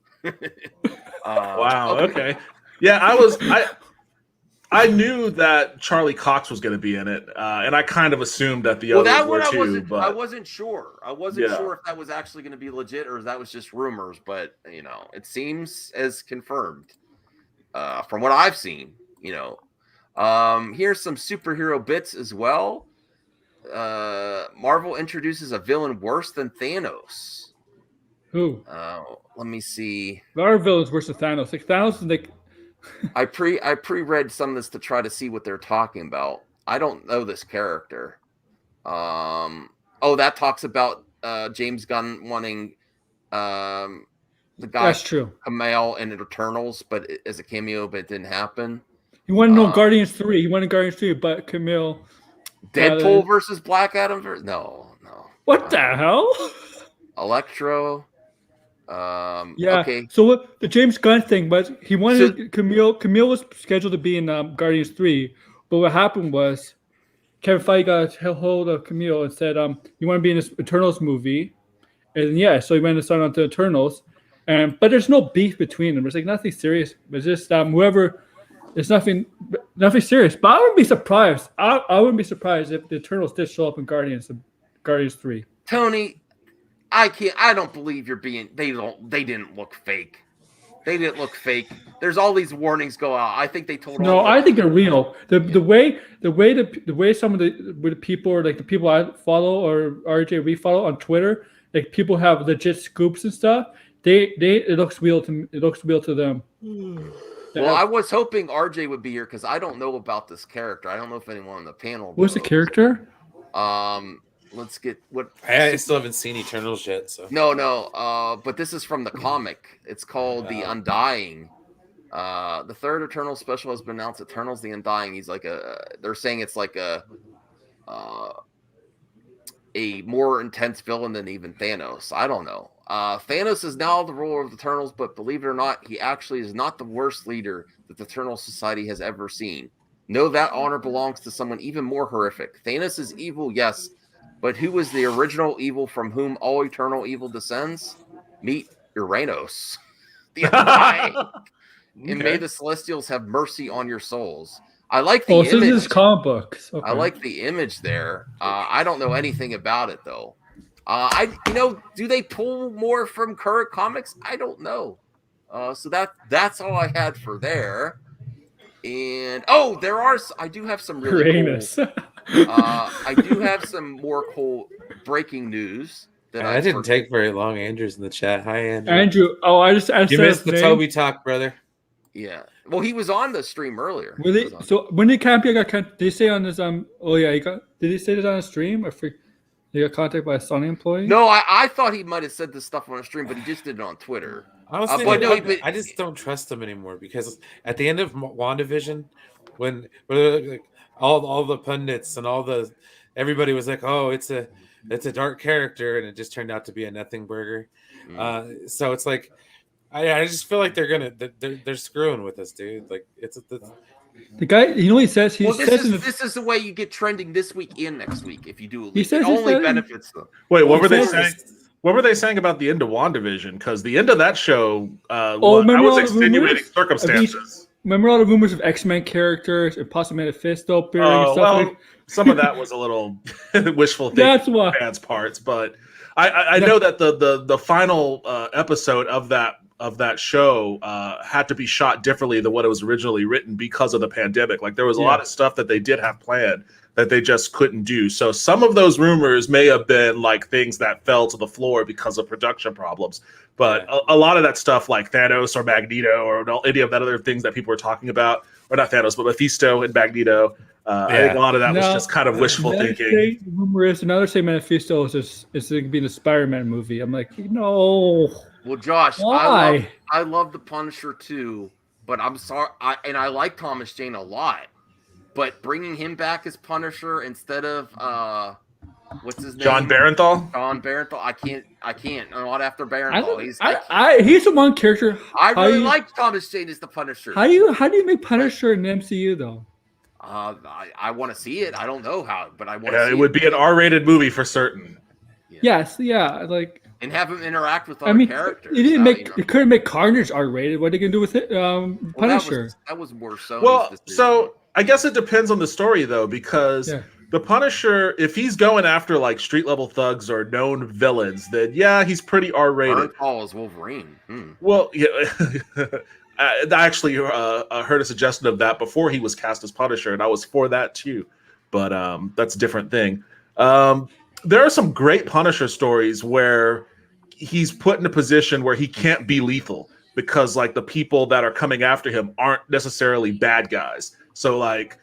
Wow. Okay. Yeah, I knew that Charlie Cox was going to be in it, and I kind of assumed that the others were too. I wasn't sure. I wasn't sure if that was actually going to be legit or if that was just rumors. But it seems as confirmed from what I've seen. Here's some superhero bits as well. Marvel introduces a villain worse than Thanos. Who? Let me see. Our villain's worse than Thanos. Like Thanos is like. I pre-read some of this to try to see what they're talking about. I don't know this character. That talks about James Gunn wanting the guy. That's true. Kamel in Eternals, but as a cameo, but it didn't happen. He wanted to know Guardians 3. He wanted Guardians 3, but Camille. Deadpool versus Black Adam. No. What the hell? Electro. Okay. So what the James Gunn thing was, he wanted Camille. Camille was scheduled to be in Guardians 3, but what happened was Kevin Feige got a hold of Camille and said, "You want to be in this Eternals movie?" And so he went and signed on to Eternals. But there's no beef between them. There's like nothing serious. It's just whoever. It's nothing serious. But I wouldn't be surprised. I wouldn't be surprised if the Eternals did show up in Guardians 3. Tony, I don't believe you're being. They didn't look fake. They didn't look fake. There's all these warnings go out. I think they told. No, I think they're real. The way some of the people are like the people I follow or RJ we follow on Twitter, like people have legit scoops and stuff. It looks real to them. Well, I was hoping RJ would be here because I don't know about this character. I don't know if anyone on the panel. What's the character? Let's get what. I still haven't seen Eternals yet. So no. But this is from the comic. It's called The Undying. The third Eternal special has been announced. Eternals: The Undying. He's like they're saying it's like a more intense villain than even Thanos. I don't know. Thanos is now the ruler of the Eternals, but believe it or not, he actually is not the worst leader that the Eternal Society has ever seen. Know that honor belongs to someone even more horrific. Thanos is evil, yes, but who was the original evil from whom all eternal evil descends? Meet Uranus. The Undying. And may the Celestials have mercy on your souls. I like the image. So this is comic books. Okay. I like the image there. I don't know anything about it though. Do they pull more from current comics? I don't know. So that's all I had for there. And I do have some really cool. I do have some more cool breaking news that I didn't take very long. Andrew's in the chat. Hi, Andrew. Andrew. Oh, I you missed the Toby talk, brother. Yeah. Well, he was on the stream earlier. Really? So when did Campia did he say on his did he say this on a stream or he got contacted by a Sony employee? No, I thought he might have said this stuff on a stream, but he just did it on Twitter. Honestly, but no, I just don't trust them anymore because at the end of WandaVision, when like, all the pundits and everybody was like, "Oh, it's a dark character," and it just turned out to be a nothing burger. So it's like I just feel like they're screwing with us, dude. Like it's the guy. You know, he says this is the way you get trending this week and next week if you do a leak. says It only benefits them. Wait, what were they saying? What were they saying about the end of WandaVision? Because the end of that show, that was extenuating circumstances. Remember all the rumors of X-Men characters and possibly Mephisto appearing and stuff well, like. Some of that was a little wishful thinking That's why. on fans' parts, but I know that the final episode of that show had to be shot differently than what it was originally written because of the pandemic. Like there was a lot of stuff that they did have planned that they just couldn't do. So some of those rumors may have been like things that fell to the floor because of production problems. But a lot of that stuff like Thanos or Magneto or any of that other things that people were talking about, or not Thanos, but Mephisto and Magneto, I think a lot of that was just kind of wishful thinking. The rumor is another say Mephisto is going to be in the Spider-Man movie. I'm like, no. Well, Josh, why? I love the Punisher too, but I'm sorry, I like Thomas Jane a lot, but bringing him back as Punisher instead of what's his name? John Barenthal. John Barenthal. I can't. Not after Barenthal. He's the one character. I really like Thomas Jane as the Punisher. How do you make Punisher in the MCU though? I want to see it. I don't know how, but I want to see it. It would be an R-rated movie for certain. Yes, like. And have him interact with other characters. It didn't it couldn't make Carnage R-rated. What are they gonna do with it? Punisher. That was more so. Well, so I guess it depends on the story though, because the Punisher, if he's going after like street level thugs or known villains, then he's pretty R-rated. Paul is Wolverine. Well, I actually heard a suggestion of that before he was cast as Punisher, and I was for that too. But that's a different thing. There are some great Punisher stories where he's put in a position where he can't be lethal because like the people that are coming after him aren't necessarily bad guys. So like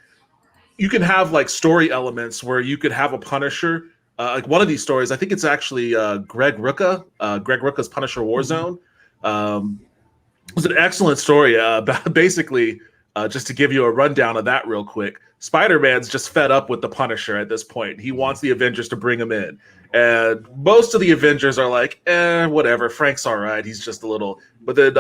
you can have like story elements where you could have a Punisher. Like one of these stories, I think it's actually Greg Rucka's Punisher Warzone. It was an excellent story. Basically, just to give you a rundown of that real quick, Spider-Man's just fed up with the Punisher at this point. He wants the Avengers to bring him in. And most of the Avengers are like, whatever, Frank's all right. He's just a little... But then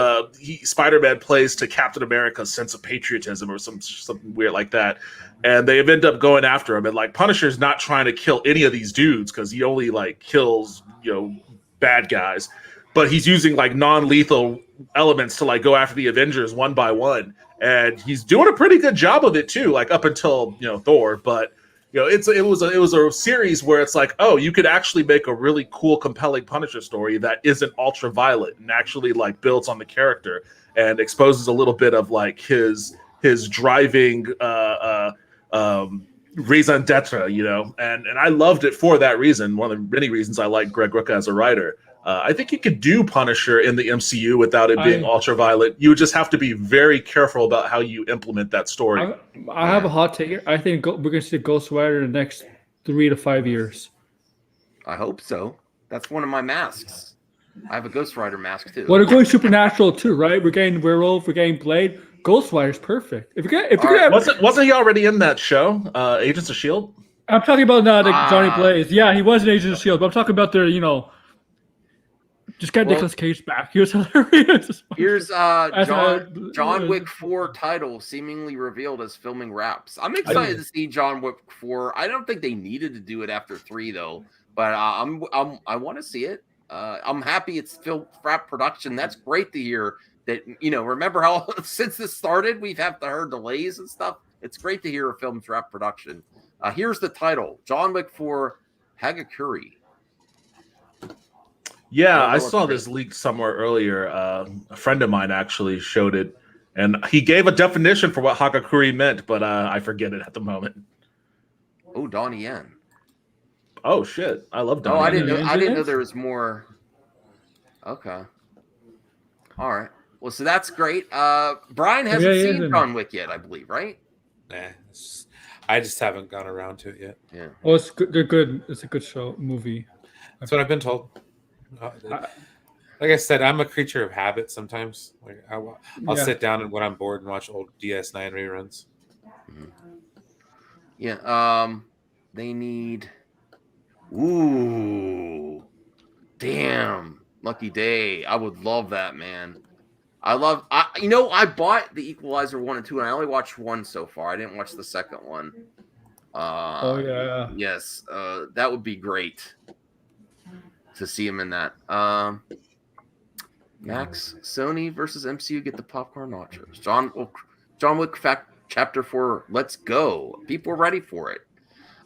Spider-Man plays to Captain America's sense of patriotism or something weird like that. And they end up going after him. And like Punisher's not trying to kill any of these dudes because he only like kills, bad guys. But he's using like non-lethal elements to like go after the Avengers one by one. And he's doing a pretty good job of it too, like up until Thor. But it was a series where it's like, oh, you could actually make a really cool, compelling Punisher story that isn't ultra violent and actually like builds on the character and exposes a little bit of like his driving raison d'etre, and I loved it for that reason. One of the many reasons I like Greg Rucka as a writer. I think you could do Punisher in the MCU without it being ultra-violent. You would just have to be very careful about how you implement that story. I have a hot take. I think we're going to see Ghost Rider in the next 3 to 5 years. I hope so. That's one of my masks. I have a Ghost Rider mask too. Well, they're going supernatural too, right? We're getting Werewolf, we're getting Blade. Ghost Rider's perfect. Wasn't he already in that show, Agents of S.H.I.E.L.D.? I'm talking about Johnny Blaze. Yeah, he was in Agents of S.H.I.E.L.D., but I'm talking about their, just got Nicolas Cage back. He was hilarious. Here's John Wick 4 title seemingly revealed as filming wraps. I'm excited to see John Wick 4. I don't think they needed to do it after 3 though, but I want to see it. I'm happy it's film wrap production. That's great to hear. That remember how since this started we've had to heard delays and stuff. It's great to hear a film's wrap production. Here's the title: John Wick 4 Hagakure. Yeah, I saw this leaked somewhere earlier. A friend of mine actually showed it, and he gave a definition for what Hagakure meant, but I forget it at the moment. Oh, Donnie Yen. Oh shit, I love Donnie. Oh, I didn't know there was more. Okay. All right. Well, so that's great. Brian hasn't seen John Wick yet, I believe, right? Nah, I just haven't gone around to it yet. Yeah. Oh, it's good. They're good. It's a good show, movie. That's what I've been told. Like I said, I'm a creature of habit sometimes. Like I'll Yeah. sit down and when I'm bored and watch old DS9 reruns. Yeah. They need. Ooh. Damn. Lucky Day. I would love that, man. I bought The Equalizer 1 and 2, and I only watched one so far. I didn't watch the second one. Oh yeah. Yes. That would be great to see him in that. Max, Sony versus MCU, get the popcorn nachos. John Wick Chapter 4, let's go. People are ready for it.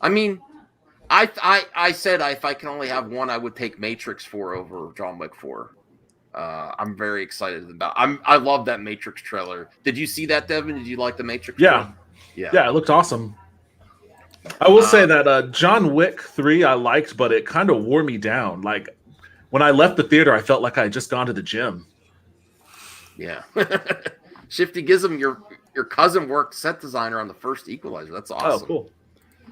I mean, I said if I can only have one, I would take Matrix 4 over John Wick 4. I'm very excited about. I love that Matrix trailer. Did you see that, Devin? Did you like the Matrix? Yeah, trailer? It looked awesome. I will say that John Wick 3 I liked, but it kind of wore me down. Like when I left the theater, I felt like I had just gone to the gym. Yeah. Shifty Gizm, your cousin worked set designer on the first Equalizer. That's awesome. Oh, cool.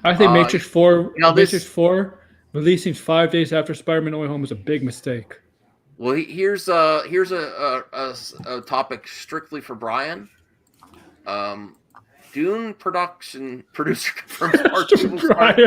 I think Matrix 4 Matrix 4 releasing 5 days after Spider-Man No Way Home is a big mistake. Well, here's a topic strictly for Brian. Dune producer confirms part 2 will start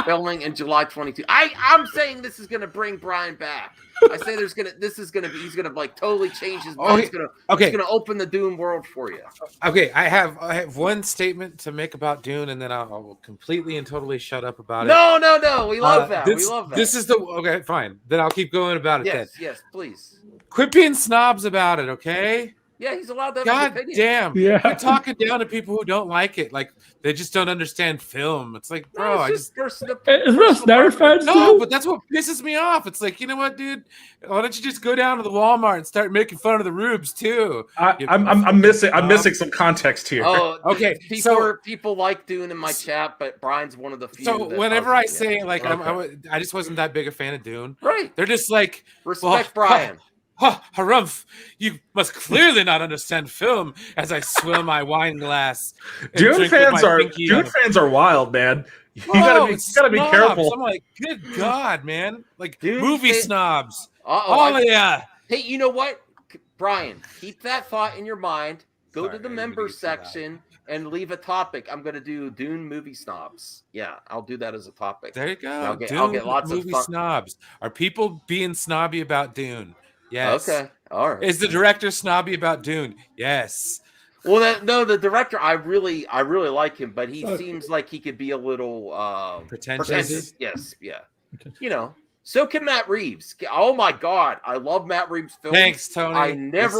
filming in July 22. I'm saying this is gonna bring Brian back. I say he's gonna like totally change his mind. He's gonna open the Dune world for you. Okay, I have one statement to make about Dune, and then I'll completely and totally shut up about it. No. We love that. We love that. This is the okay. Fine. Then I'll keep going about it. Yes, please. Quit being snobs about it, okay? Yeah, he's allowed to have God his opinion. damn. Yeah. You're talking down to people who don't like it. Like, they just don't understand film. It's like, bro, Is real Snyder fans No, but that's what pisses me off. It's like, you know what, dude? Why don't you just go down to the Walmart and start making fun of the rubes too? I'm missing some context here. Oh, okay. People like Dune in my chat, but Brian's one of the few. So whenever I say like I just wasn't that big a fan of Dune, right? They're just like respect Brian. Harumph, you must clearly not understand film. As I swill my wine glass, Dune fans are wild, man. You gotta be careful. I'm like, good God, man! Like Dune movie snobs. Yeah. Hey, you know what, Brian? Keep that thought in your mind. Go to the members section and leave a topic. I'm going to do Dune movie snobs. Yeah, I'll do that as a topic. There you go. I'll get lots of movie snobs. Are people being snobby about Dune? Yes. Okay. All right. Is the director snobby about Dune? Yes. Well, the director, I really like him, but he seems like he could be a little pretentious. Yes. Yeah. You know. So can Matt Reeves. Oh my God, I love Matt Reeves' films. Thanks, Tony. I never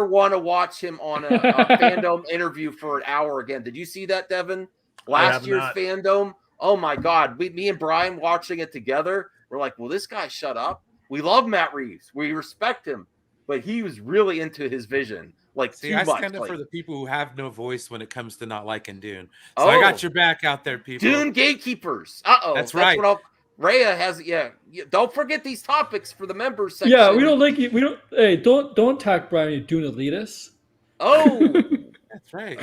want to watch him on a fandom interview for an hour again. Did you see that, Devin? Last year's fandom. Oh my God, me and Brian watching it together. We're like, will this guy shut up? We love Matt Reeves. We respect him, but he was really into his vision. Like, see, I stand up for the people who have no voice when it comes to not liking Dune. So I got your back out there, people. Dune gatekeepers. That's right. Rhea has, don't forget these topics for the members section. Yeah, we don't like you. We don't. Hey, don't attack Brian. You Dune elitists. Oh, that's right.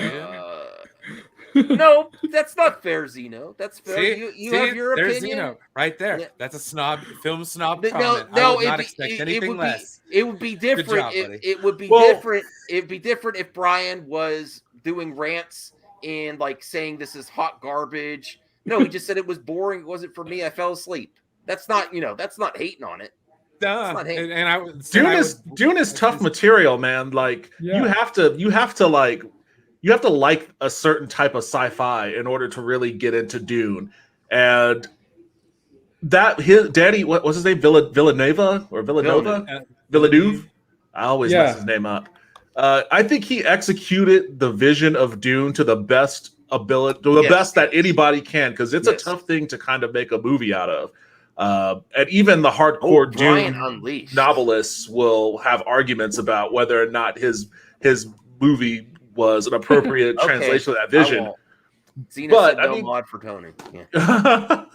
No, that's not fair, Zeno. That's fair. See, you have your opinion. Zeno, right there. Yeah. That's a film snob comment. No, I would not expect anything less. It would be different. It would be different. It'd be different if Brian was doing rants and like saying this is hot garbage. No, he just said it was boring. It wasn't for me. I fell asleep. That's not, that's not hating on it. Dune is tough material, man. Like you have to like a certain type of sci-fi in order to really get into Dune. And that his daddy, what was his name? Villeneuve. I always mess his name up. I think he executed the vision of Dune to the best ability, best that anybody can, because it's a tough thing to kind of make a movie out of. And even the hardcore Dune novelists will have arguments about whether or not his movie was an appropriate translation of that vision. But I mean, mod for Tony. Yeah.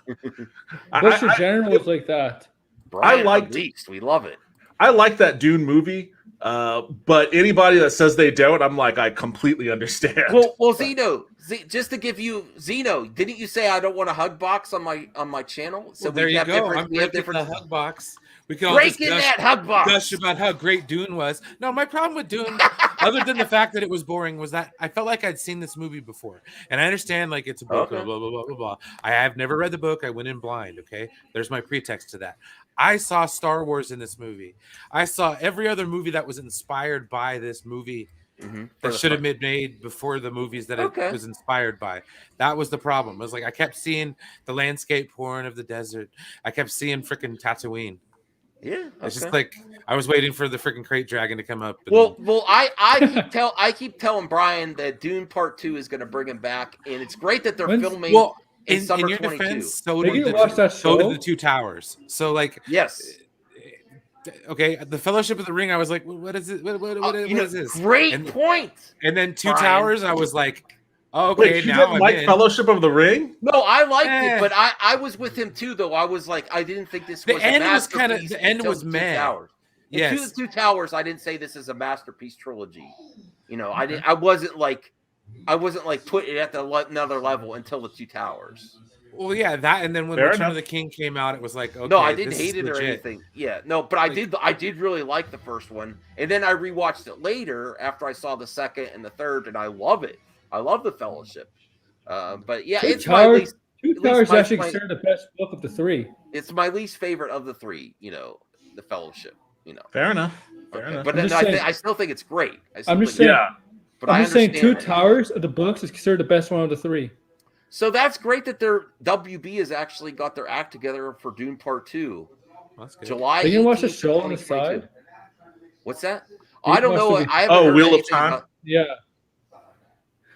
What's your general was like that? Brian, we love it. I like that Dune movie, But anybody that says they don't, I'm like, I completely understand. Well, Zeno, just to give you Zeno, didn't you say I don't want a hug box on my channel? So Well, there we you have go. different. I'm We have breaking different. the hug box. We can all Break just in gush, that hug box. gush about how great Dune was. No, my problem with Dune, other than the fact that it was boring, was that I felt like I'd seen this movie before. And I understand, like, it's a book, Okay. blah, blah, blah, blah, blah. I have never read the book. I went in blind, okay? There's my pretext to that. I saw Star Wars in this movie. I saw every other movie that was inspired by this movie that should have been made before the movies that it was inspired by. That was the problem. It was like I kept seeing the landscape porn of the desert. I kept seeing freaking Tatooine. Yeah, it's just like I was waiting for the freaking crate dragon to come up. And... Well, I keep telling Brian that Dune Part 2 is going to bring him back, and it's great that they're filming. Well, in summer your 22. Defense, so did the Two Towers. So like, yes. Okay, the Fellowship of the Ring. I was like, what is it? What is this? Great point. And then Two Brian. Towers. I was like, oh, okay, wait, you now didn't I'm like in. Fellowship of the Ring? No, I liked it, but I was with him too. Though I was like, I didn't think this was the end a was kind of masterpiece the end until was the Two mad. Towers. Yes, Two Towers. I didn't say this is a masterpiece trilogy. You know, I didn't. I wasn't like putting it at another level until the Two Towers. Well, yeah, that, and then when Return of the King came out, it was like, okay, no, I didn't this hate is it or legit. anything. Yeah, no, but I did really like the first one, and then I rewatched it later after I saw the second and the third, and I love it. I love the Fellowship. But yeah, Two Towers is actually considered the best book of the three. It's my least favorite of the three. You know, the Fellowship. You know, fair enough. But then I still think it's great. I'm just saying. But I'm just saying, Two Towers of the books is considered the best one of the three. So that's great that their WB has actually got their act together for Dune Part 2. That's good. July. You can watch the show on the side. What's that? I don't know. I haven't heard Wheel of anything Time. about... Yeah.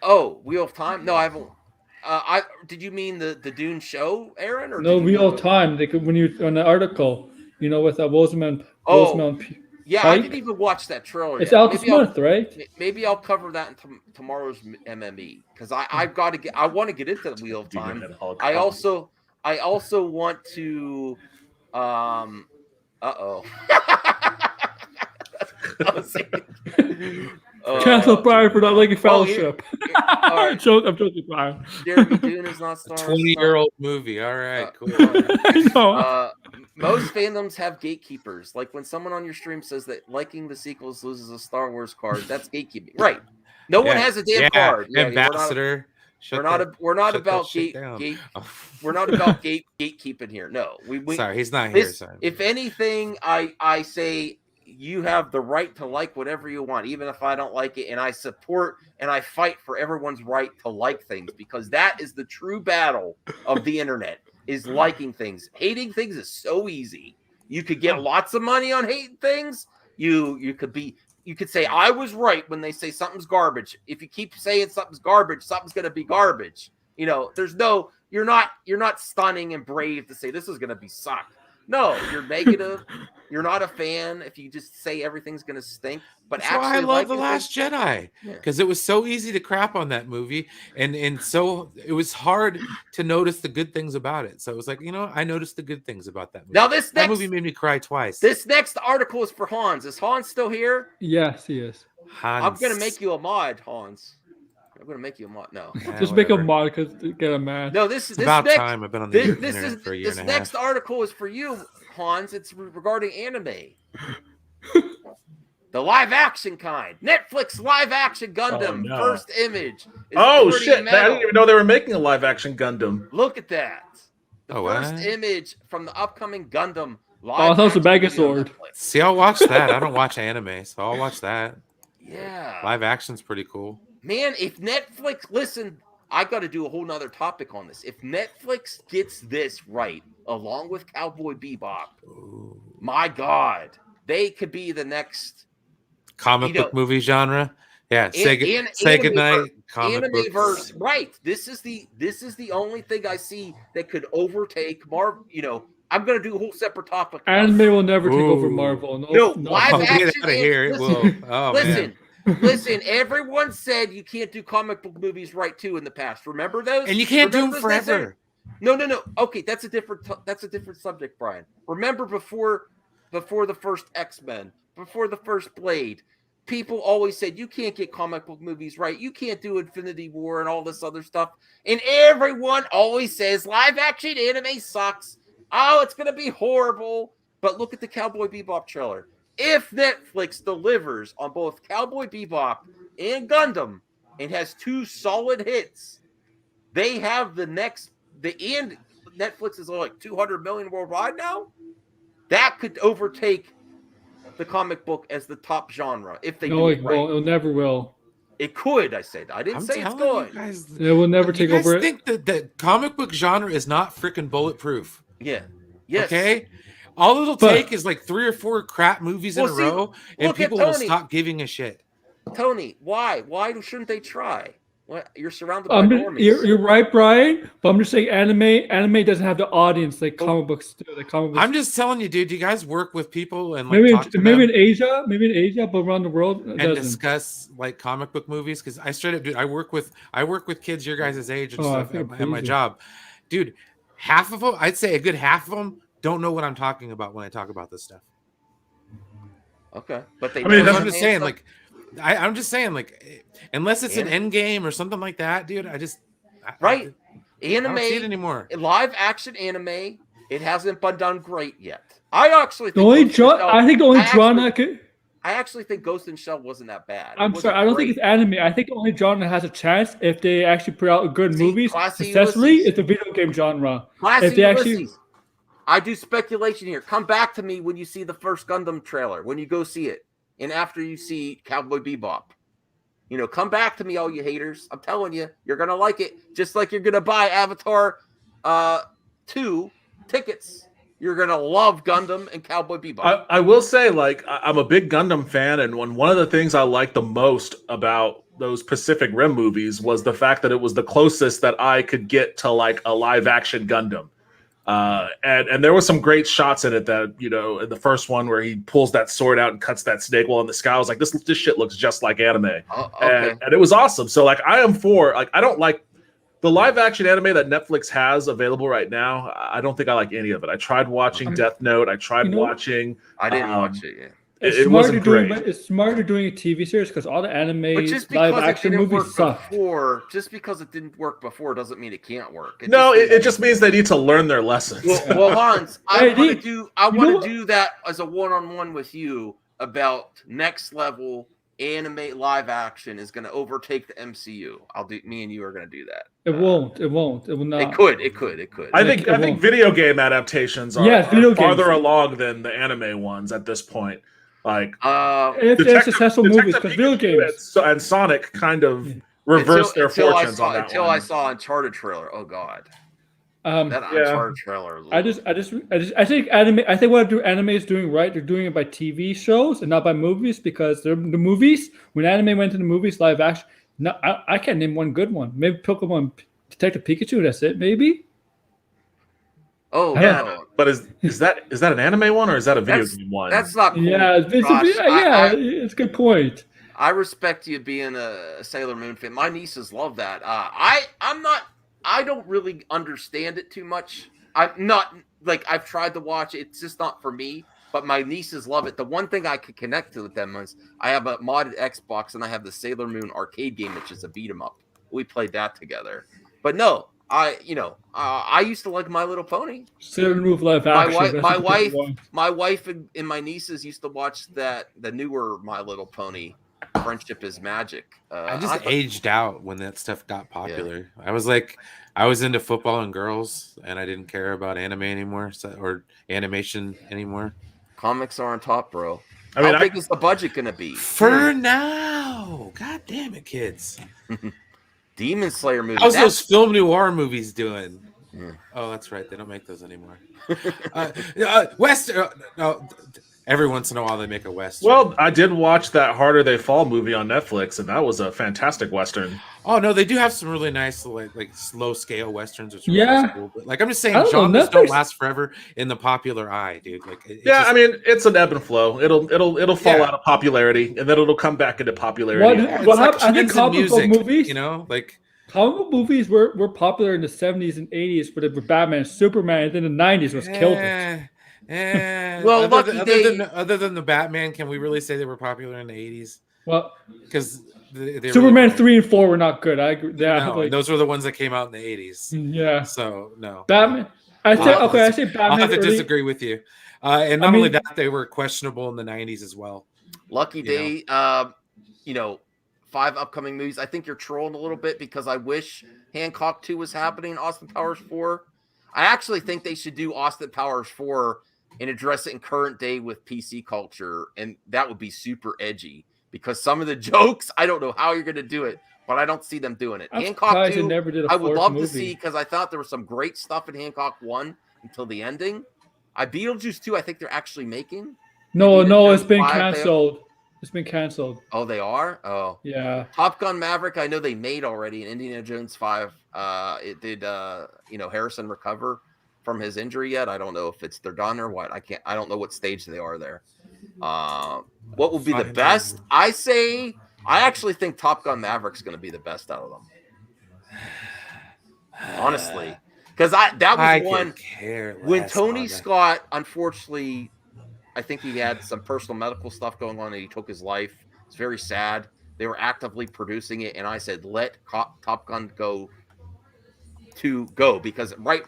Oh, Wheel of Time. No, I haven't. Did you mean the Dune show, Aaron? Or no, Wheel of Time. They could, when you on the article, you know, with Rosamund. Yeah, Pike? I didn't even watch that trailer. It's yet. out this month, right? Maybe I'll cover that in tomorrow's MME because I've got to get. I want to get into the Wheel of Time. I also want to. Cancel Brian for not liking Fellowship. Right. I'm joking, Brian. Jeremy Dune is not Star Wars. 20-year-old movie. All right, cool. Most fandoms have gatekeepers. Like when someone on your stream says that liking the sequels loses a Star Wars card, that's gatekeeping. Right. No one has a damn card. Yeah, Ambassador. We're not about we're not about gatekeeping here. No. Sorry, he's not here. Sorry. If anything, I say you have the right to like whatever you want, even if I don't like it, and I support and I fight for everyone's right to like things because that is the true battle of the internet. Is liking things. Hating things is so easy. You could get lots of money on hating things. You could say I was right when they say something's garbage. If you keep saying something's garbage, something's gonna be garbage. You know, you're not stunning and brave to say this is gonna be suck. No, you're negative. You're not a fan if you just say everything's gonna stink. But that's why I love The Last Jedi because it was so easy to crap on that movie, and so it was hard to notice the good things about it. So it was like, you know, I noticed the good things about that movie. Now that movie made me cry twice. This next article is for Hans. Is Hans still here? Yes, he is. Hans. I'm gonna make you a mod, Hans. I'm gonna make you a mod. No, just make a mod because get a man. No, this about next, time. I've been on the internet for a year and a half. This next article is for you, Hans. It's regarding anime. The live action kind. Netflix live action Gundam first image. Oh shit! Metal. I didn't even know they were making a live action Gundam. Look at that. The first what? image from the upcoming Gundam live. Oh, that's a Megazord. See, I'll watch that. I don't watch anime, so I'll watch that. Yeah. Live action's pretty cool. Man, if Netflix, listen, I got to do a whole nother topic on this. If Netflix gets this right, along with Cowboy Bebop, my God, they could be the next comic book movie genre. Yeah, say goodnight. Anime verse, right? This is the only thing I see that could overtake Marvel. You know, I'm gonna do a whole separate topic. Anime will never take over Marvel. No, live action. Get out of here. Listen, everyone said you can't do comic book movies right too in the past. Remember those? And you can't do them forever. No. Okay, that's a different subject, Brian. Remember before the first X-Men, before the first Blade, people always said, you can't get comic book movies right. You can't do Infinity War and all this other stuff. And everyone always says live action anime sucks. Oh, it's going to be horrible. But look at the Cowboy Bebop trailer. If Netflix delivers on both Cowboy Bebop and Gundam and has 2 solid hits, they have and Netflix is like 200 million worldwide now. That could overtake the comic book as the top genre if they do it right. It never will. It could, I said. I didn't say it's going. It will never take over. I think that the comic book genre is not freaking bulletproof. Yeah. Yes. Okay. All it'll take is like 3 or 4 crap movies in a row, and people will stop giving a shit. Tony, why? Why shouldn't they try? What? You're surrounded by normies. You're right, Brian. But I'm just saying, anime doesn't have the audience like comic books do. I'm just telling you, dude. You guys work with people and maybe talk to them in Asia, but around the world, and discuss like comic book movies. Because I straight up, dude, I work with kids your guys' age and stuff at my job, dude. Half of them, I'd say a good half of them, don't know what I'm talking about when I talk about this stuff. Okay, but I'm just saying, like. I'm just saying, like, unless it's an end game or something like that, dude. I anime I don't see it anymore. Live action anime, it hasn't been done great yet. I actually think I actually think Ghost in the Shell wasn't that bad. I'm sorry, I don't think it's anime. I think the only genre has a chance if they actually put out good movies. Successfully, it's the video game genre. I do speculation here. Come back to me when you see the first Gundam trailer, when you go see it. And after you see Cowboy Bebop, come back to me, all you haters. I'm telling you, you're going to like it. Just like you're going to buy Avatar 2 tickets. You're going to love Gundam and Cowboy Bebop. I will say, like, I'm a big Gundam fan. And one of the things I liked the most about those Pacific Rim movies was the fact that it was the closest that I could get to, like, a live action Gundam. And there were some great shots in it that, in the first one where he pulls that sword out and cuts that snake while in the sky. I was like, this shit looks just like anime. Okay. And it was awesome. So like, I am for, like, I don't like the live action anime that Netflix has available right now. I don't think I like any of it. I tried watching Death Note. I tried watching. I didn't watch it yet. It wasn't great. It's smarter doing a TV series because all the anime live action movies suck. Just because it didn't work before doesn't mean it can't work. It just means they need to learn their lessons. Well, Hans, I want to do that as a one-on-one with you about next level anime live action is going to overtake the MCU. Me and you are going to do that. It won't. It will not. It could. I think video game adaptations are farther along than the anime ones at this point. Like, if they're successful movies, because video games and Sonic kind of reversed their fortunes on that until I saw Uncharted trailer. Oh God, that Uncharted trailer. I think anime. I think what anime is doing right. They're doing it by TV shows and not by movies because the movies. When anime went to the movies, live action. No, I can't name one good one. Maybe Pokemon Detective Pikachu. That's it. Maybe. Oh yeah, but is that an anime one or is that a video game one? That's not cool. Yeah, it's a good point. I respect you being a Sailor Moon fan. My nieces love that. I don't really understand it too much. I'm not like I've tried to watch it. It's just not for me. But my nieces love it. The one thing I could connect to with them is I have a modded Xbox and I have the Sailor Moon arcade game, which is a beat 'em up. We played that together. But no. I used to like My Little Pony. Sailor Moon live action. My wife and my nieces used to watch the newer My Little Pony. Friendship is Magic. I just aged out when that stuff got popular. Yeah. I was into football and girls, and I didn't care about anime anymore or animation anymore. Comics are on top, bro. How big is the budget going to be? For now. God damn it, kids. Demon Slayer movies. How's those film noir movies doing? Yeah. Oh, that's right. They don't make those anymore. Every once in a while they make a Western. Well, I did watch that Harder They Fall movie on Netflix, and that was a fantastic Western. Oh, no, they do have some really nice, like slow-scale Westerns. Which really cool. But, like, I'm just saying, genres don't last forever in the popular eye, dude. Like, it's an ebb and flow. It'll fall out of popularity, and then it'll come back into popularity. I think comic book movies, like comic book movies were popular in the 70s and 80s with Batman and Superman, and then the 90s was killed it. Well, other than the Batman, can we really say they were popular in the 80s? Well, because Superman 3 and 4 were not good. I agree. Yeah, no, those were the ones that came out in the 80s. Yeah. So no. Batman. I say Batman. I'll have to early, disagree with you. And not only that, they were questionable in the 90s as well. Lucky Day, 5 upcoming movies. I think you're trolling a little bit because I wish Hancock 2 was happening, Austin Powers 4. I actually think they should do Austin Powers 4 and address it in current day with PC culture, and that would be super edgy because some of the jokes, I don't know how you're going to do it, but I don't see them doing it. Hancock 2, I would love to see because I thought there was some great stuff in Hancock 1 until the ending. Beetlejuice 2, I think they're actually making. No, it's been canceled. It's been canceled. Oh, they are? Oh. Yeah. Top Gun Maverick, I know they made already. And Indiana Jones 5, it did, Harrison recover from his injury yet? I don't know if they're done or what. I don't know what stage they are there. What will be the best? I actually think Top Gun Maverick's going to be the best out of them. Honestly. Because that was one when Tony Scott, unfortunately, I think he had some personal medical stuff going on and he took his life. It's very sad. They were actively producing it, and I said, let Top Gun go because right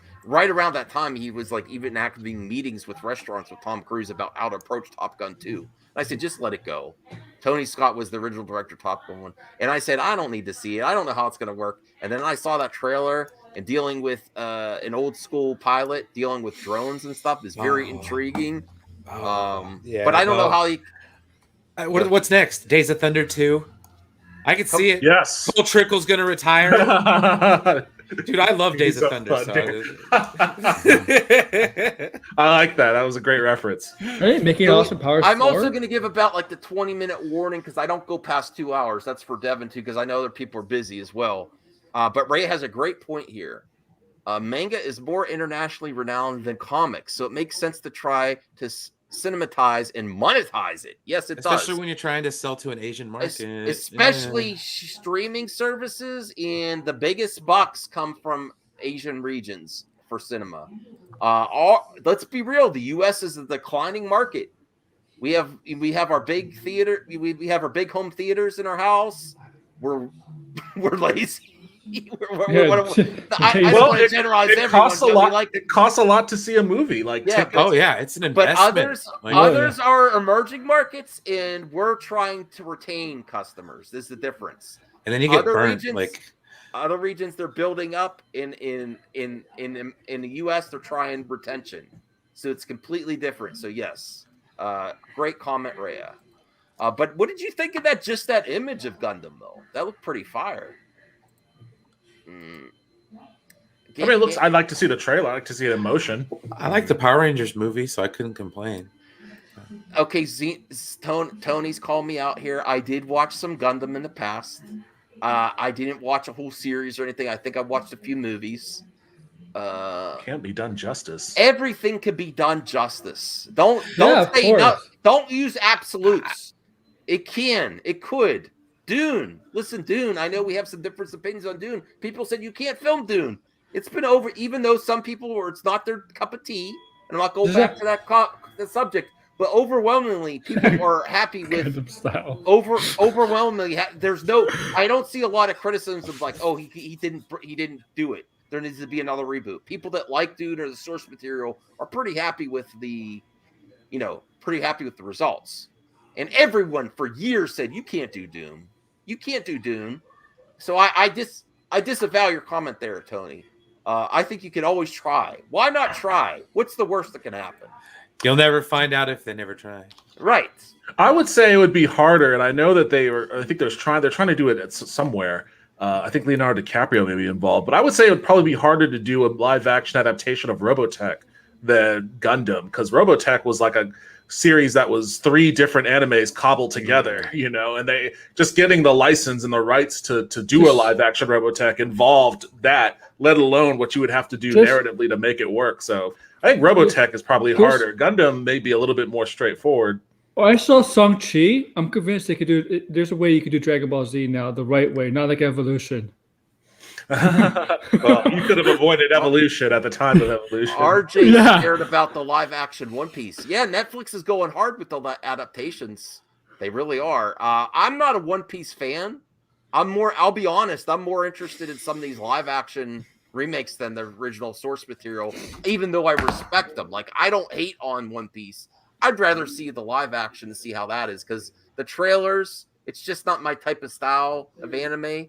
around that time he was like even having meetings with restaurants with Tom Cruise about how to approach Top Gun 2. And I said, just let it go. Tony Scott was the original director of Top Gun 1. And I said, I don't need to see it. I don't know how it's going to work. And then I saw that trailer and dealing with an old school pilot dealing with drones and stuff is very intriguing. But I don't know how he. What's next? Days of Thunder 2. I could see it. Yes. Paul Trickle's gonna retire. Dude, I love Days of Thunder. I like that. That was a great reference. Right, making Austin Powers. I'm also going to give about like the 20-minute warning because I don't go past 2 hours. That's for Devin too because I know other people are busy as well. But Ray has a great point here. Manga is more internationally renowned than comics, so it makes sense to try to cinematize and monetize it. Yes, it does. Especially when you're trying to sell to an Asian market. Especially streaming services, and the biggest bucks come from Asian regions for cinema. Let's be real. The U.S. is a declining market. We have our big theater. We have our big home theaters in our house. We're lazy. I don't want to generalize everyone. Costs a lot. It costs a lot to see a movie. It's an investment. But others are emerging markets, and we're trying to retain customers. This is the difference. And then you get burnt. Other regions, they're building up. In the U.S., they're trying retention. So it's completely different. So yes, great comment, Rhea. But what did you think of that image of Gundam though? That looked pretty fire. I'd like to see the trailer. I like to see it in motion. I like the Power Rangers movie, so I couldn't complain. Okay, Tony's called me out here. I did watch some Gundam in the past. I didn't watch a whole series or anything. I think I watched a few movies. Can't be done justice. Everything could be done justice. Don't say no. Don't use absolutes. It could. Dune. Listen, Dune. I know we have some different opinions on Dune. People said you can't film Dune. It's been over, even though some people were, it's not their cup of tea. And I'm not going back to that subject. But overwhelmingly, people are happy with overwhelmingly. There's no. I don't see a lot of criticisms of like, oh, he didn't do it. There needs to be another reboot. People that like Dune or the source material are pretty happy with the results. And everyone for years said you can't do Dune. You can't do Dune. So I disavow your comment there, Tony. I think you can always try. Why not try? What's the worst that can happen? You'll never find out if they never try. Right. I would say it would be harder, and I know that they're trying to do it somewhere. I think Leonardo DiCaprio may be involved, but I would say it would probably be harder to do a live action adaptation of Robotech than Gundam, because Robotech was like a series that was 3 different animes cobbled together, and they just getting the license and the rights to do a live action Robotech involved that, let alone what you would have to do narratively to make it work. So I think Robotech is probably harder. Gundam may be a little bit more straightforward. Well, I saw Shang-Chi. I'm convinced they could do it. There's a way you could do Dragon Ball Z now, the right way, not like Evolution. Well, you could have avoided evolution at the time of evolution. RJ Yeah. scared about the live action One Piece. Yeah, Netflix is going hard with the adaptations. They really are. I'm not a One Piece fan. I'll be honest, I'm more interested in some of these live action remakes than the original source material, even though I respect them. Like, I don't hate on One Piece. I'd rather see the live action to see how that is, because the trailers, it's just not my type of style of anime.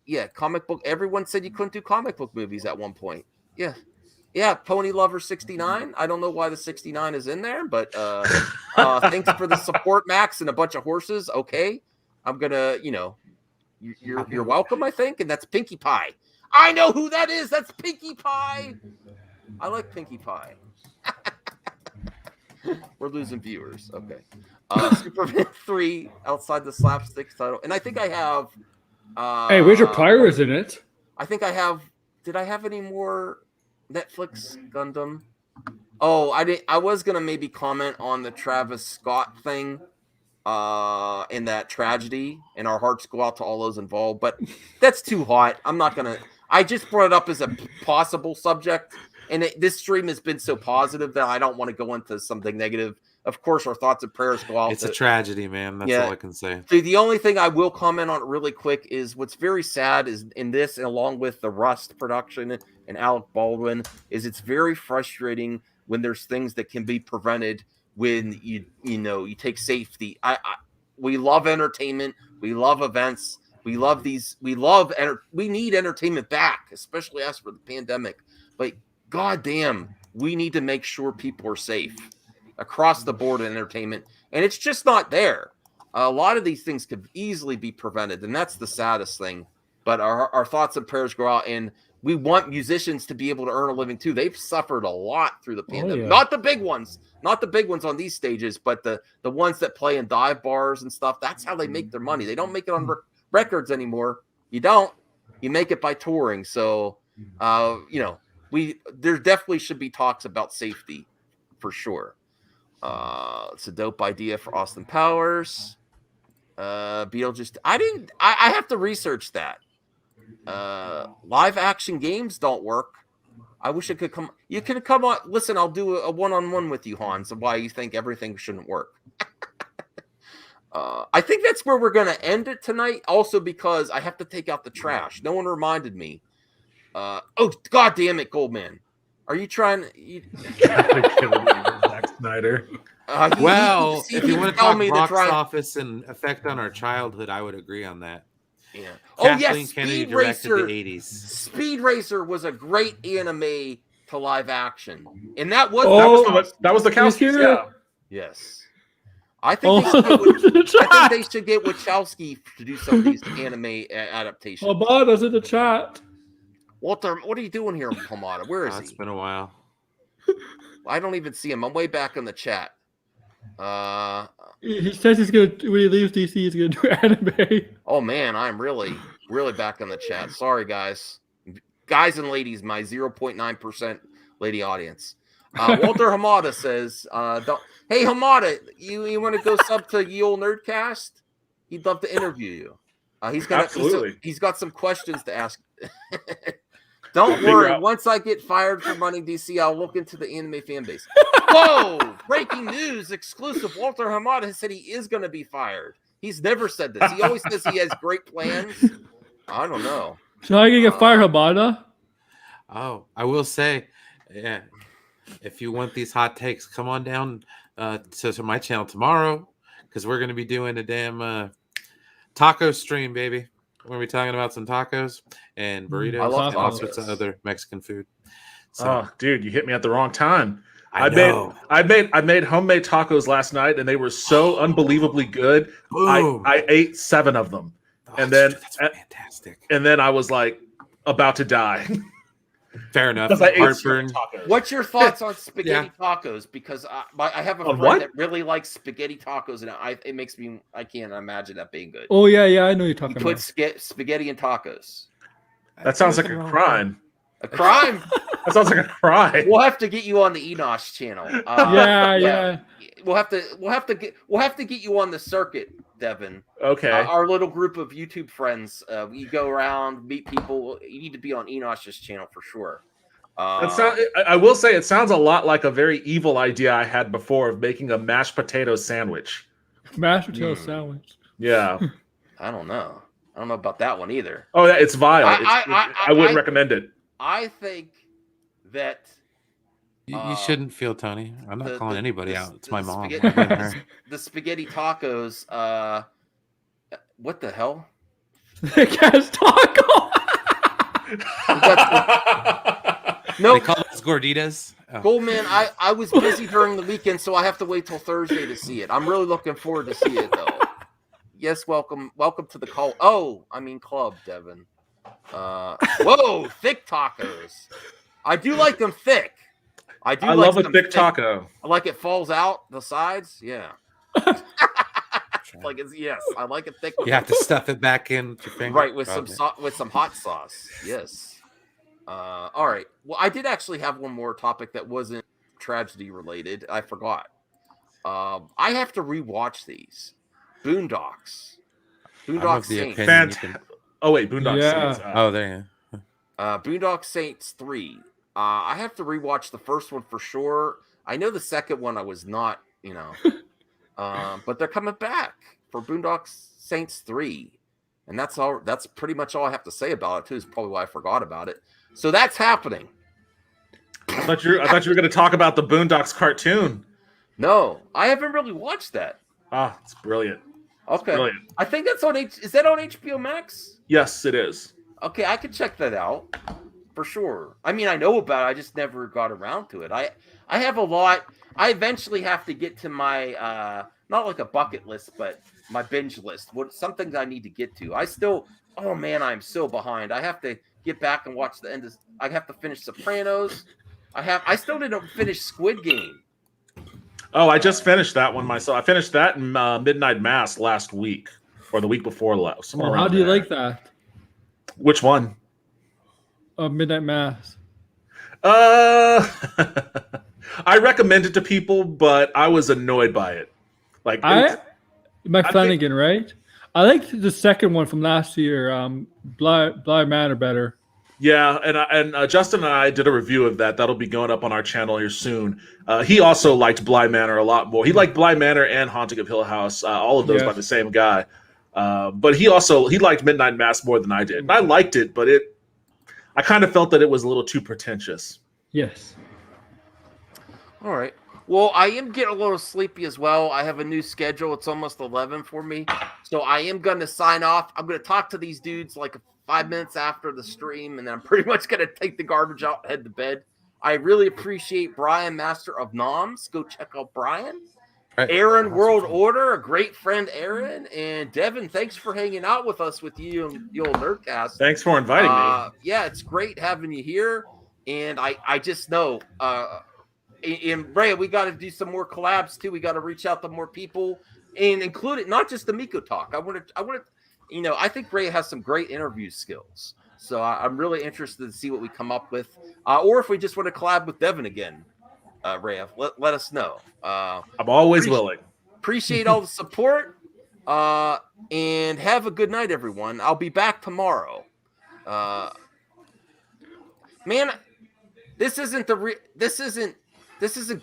Yeah, comic book. Everyone said you couldn't do comic book movies at one point. Yeah, Pony Lover 69. I don't know why the 69 is in there, but thanks for the support, Max, and a bunch of horses. Okay, I'm gonna, you're welcome, I think, and that's Pinkie Pie. I know who that is. That's Pinkie Pie. I like Pinkie Pie. We're losing viewers. Okay. Superman 3 outside the slapstick title, and I think I have. Hey, Richard Pryor is in it. I think I have. Did I have any more Netflix Gundam? Oh, I didn't. I was gonna maybe comment on the Travis Scott thing, in that tragedy, and our hearts go out to all those involved. But that's too hot. I'm not gonna. I just brought it up as a possible subject, and this stream has been so positive that I don't want to go into something negative. Of course, our thoughts and prayers go out. It's a tragedy, man. That's all I can say. The only thing I will comment on really quick is what's very sad is in this, and along with the Rust production and Alec Baldwin, is it's very frustrating when there's things that can be prevented when you take safety. We love entertainment. We love events. We love these. We need entertainment back, especially after the pandemic. But goddamn, we need to make sure people are safe across the board in entertainment, and it's just not there. A lot of these things could easily be prevented, and that's the saddest thing. But our thoughts and prayers go out, and we want musicians to be able to earn a living too. They've suffered a lot through the pandemic. Not the big ones on these stages, but the ones that play in dive bars and stuff. That's how they make their money. They don't make it on records anymore. You don't. You make it by touring. So, there definitely should be talks about safety for sure. It's a dope idea for Austin Powers. Beetlejuice. I have to research that. Live action games don't work. I wish it could come. You can come on. Listen, I'll do a one-on-one with you, Hans, of why you think everything shouldn't work. I think that's where we're going to end it tonight. Also, because I have to take out the trash. No one reminded me. Oh, God damn it, Goldman. Are you trying to... Zack Snyder. If you want to talk box office and effect on our childhood, I would agree on that. Yeah. Kathleen Kennedy directed the 80s. Speed Racer was a great anime to live action, and that was that was the Kowskis. Yeah. Yes. I think they should get Wachowski to do some of these anime adaptations. Hamada's in the chat. Walter, what are you doing here, Hamada? Where is he? It's been a while. I don't even see him. I'm way back in the chat. He says he's gonna, when he leaves DC, he's gonna do anime. Oh man, I'm really back in the chat. Sorry, guys and ladies, my 0.9% lady audience. Walter Hamada says, "Hey Hamada, you want to go sub to Ye Olde Nerdcast? He'd love to interview you. He's got some questions to ask." Don't worry. Once I get fired from running DC, I'll look into the anime fan base. Whoa! Breaking news exclusive. Walter Hamada has said he is going to be fired. He's never said this. He always says he has great plans. I don't know. So how are you going to get fired, Hamada? Oh, I will say, yeah, if you want these hot takes, come on down to my channel tomorrow, because we're going to be doing a damn taco stream, baby. We're going to be talking about some tacos and burritos and all sorts of other Mexican food. So, dude, you hit me at the wrong time. I made homemade tacos last night, and they were so unbelievably good. I ate 7 of them, and then that's fantastic. And then I was like about to die. Fair enough. Heartburn. What's your thoughts on spaghetti tacos? Because I have a friend that really likes spaghetti tacos, and it makes me, I can't imagine that being good. Oh yeah, I know you're talking about. Put spaghetti in tacos. That sounds like a crime. A crime? That sounds like a crime. We'll have to get you on the Enosh channel. Yeah. We'll have to get you on the circuit Devin. Okay. Our little group of YouTube friends. We go around, meet people. You need to be on Enosh's channel for sure. I will say it sounds a lot like a very evil idea I had before of making a mashed potato sandwich. Mashed potato sandwich. Yeah. I don't know. I don't know about that one either. Oh, yeah, it's vile. I wouldn't recommend it. I think that You shouldn't feel, Tony. I'm not calling anybody out. It's my mom. The spaghetti tacos. What the hell? The gas taco. No, they call those gorditas. Oh. Goldman, I was busy during the weekend, so I have to wait till Thursday to see it. I'm really looking forward to see it, though. Yes, welcome to the call. Oh, I mean club, Devin. Whoa, thick tacos. I do like them thick. I love a thick taco. I like it falls out the sides. Yeah. Yes, I like it thick. You have to stuff it back in with your finger. Right, with some hot sauce. Yes. All right. Well, I did actually have one more topic that wasn't tragedy related. I forgot. I have to rewatch these. Boondocks. Boondock Saints. Oh wait, Boondock Saints. Oh, there. Boondock Saints 3. I have to rewatch the first one for sure. I know the second one I was not, but they're coming back for Boondock Saints 3. And that's all. That's pretty much all I have to say about it too. Is probably why I forgot about it. So that's happening. I thought you were going to talk about the Boondocks cartoon. No, I haven't really watched that. It's brilliant. Okay, brilliant. I think that's on Is that on HBO Max? Yes, it is. Okay, I could check that out for sure. I mean, I know about it. I just never got around to it. I have a lot. I eventually have to get to my not like a bucket list, but my binge list. Some things I need to get to. Oh man, I'm so behind. I have to get back and watch the end of. I have to finish Sopranos. I still didn't finish Squid Game. Oh, I just finished that one myself. I finished that in Midnight Mass last week or the week before last. How do you like that? Which one? Midnight Mass. I recommend it to people, but I was annoyed by it. Like Flanagan, right? I liked the second one from last year, Bly Manor, better. Yeah, and Justin and I did a review of that. That'll be going up on our channel here soon. He also liked Bly Manor a lot more. He liked Bly Manor and Haunting of Hill House, all of those by the same guy. But he liked Midnight Mass more than I did. And I liked it, but I kind of felt that it was a little too pretentious. Yes. All right. Well, I am getting a little sleepy as well. I have a new schedule. It's almost 11 for me. So I am going to sign off. I'm going to talk to these dudes like 5 minutes after the stream, and then I'm pretty much going to take the garbage out and head to bed. I really appreciate Brian, Master of Noms. Go check out Brian. Right. Aaron, World Order, a great friend, Aaron. And Devin, thanks for hanging out with us with you and the old Nerdcast. Thanks for inviting me. Yeah, it's great having you here. And I just know, and Ray, we got to do some more collabs too. We got to reach out to more people and include it, not just the Miko talk. I want to, I think Ray has some great interview skills. So I'm really interested to see what we come up with. Or if we just want to collab with Devin again, Ray, let us know. I'm always willing. Appreciate all the support. And have a good night, everyone. I'll be back tomorrow. Man, this isn't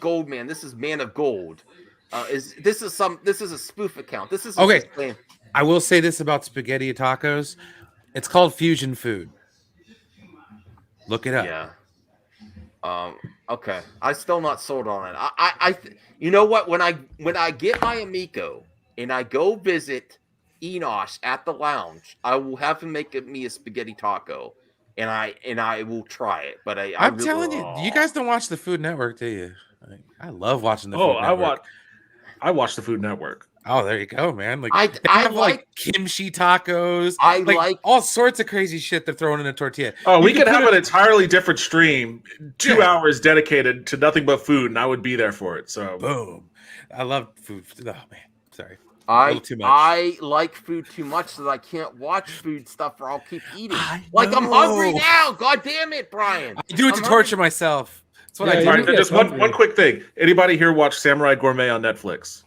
Gold Man. This is Man of Gold. This is a spoof account. This is okay. I will say this about spaghetti tacos. It's called fusion food. Look it up. Yeah. Okay. I'm still not sold on it. You know what? When I get my Amico and I go visit Enosh at the lounge, I will have him make me a spaghetti taco. And I will try it, but I'm telling you, you guys don't watch the Food Network, do you? I love watching the Food Network. I watch the Food Network. Oh, there you go, man! Like I have like kimchi tacos. I like all sorts of crazy shit they're throwing in a tortilla. Oh, we could have an entirely different stream, 2 hours dedicated to nothing but food, and I would be there for it. So boom, I love food. Oh man, sorry. I like food too much that I can't watch food stuff or I'll keep eating. I'm hungry now. God damn it, Brian. I do it to torture myself. That's what I do. All right, just one quick thing. Anybody here watch Samurai Gourmet on Netflix?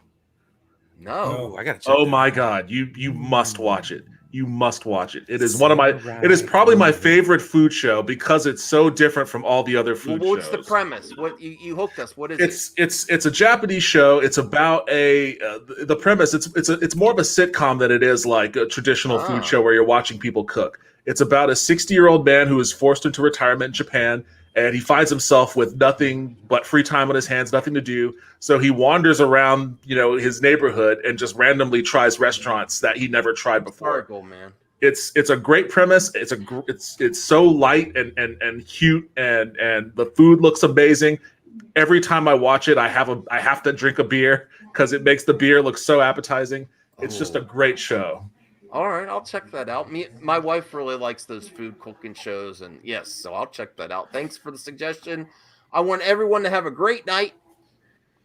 No. I gotta check. Oh that my out. God, you must watch it. You must watch it. It is one of my. It is probably my favorite food show because it's so different from all the other food Well, what's shows. the premise? What you hooked us? What is it? It's a Japanese show. It's about the premise. It's more of a sitcom than it is like a traditional food show where you're watching people cook. It's about a 60-year-old man who is forced into retirement in Japan, and he finds himself with nothing but free time on his hands, nothing to do. So he wanders around, his neighborhood and just randomly tries restaurants that he never tried before. Article, man. It's a great premise. It's so light and cute, and the food looks amazing. Every time I watch it, I have to drink a beer because it makes the beer look so appetizing. It's just a great show. All right, I'll check that out. My wife really likes those food cooking shows, and yes, so I'll check that out. Thanks for the suggestion. I want everyone to have a great night.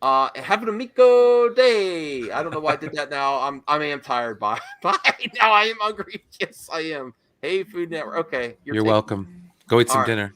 Have an amigo day. I don't know why I did that now. I am tired. Bye. Bye. Now I am hungry. Yes, I am. Hey, Food Network. Okay. You're welcome. Go eat some All right. dinner.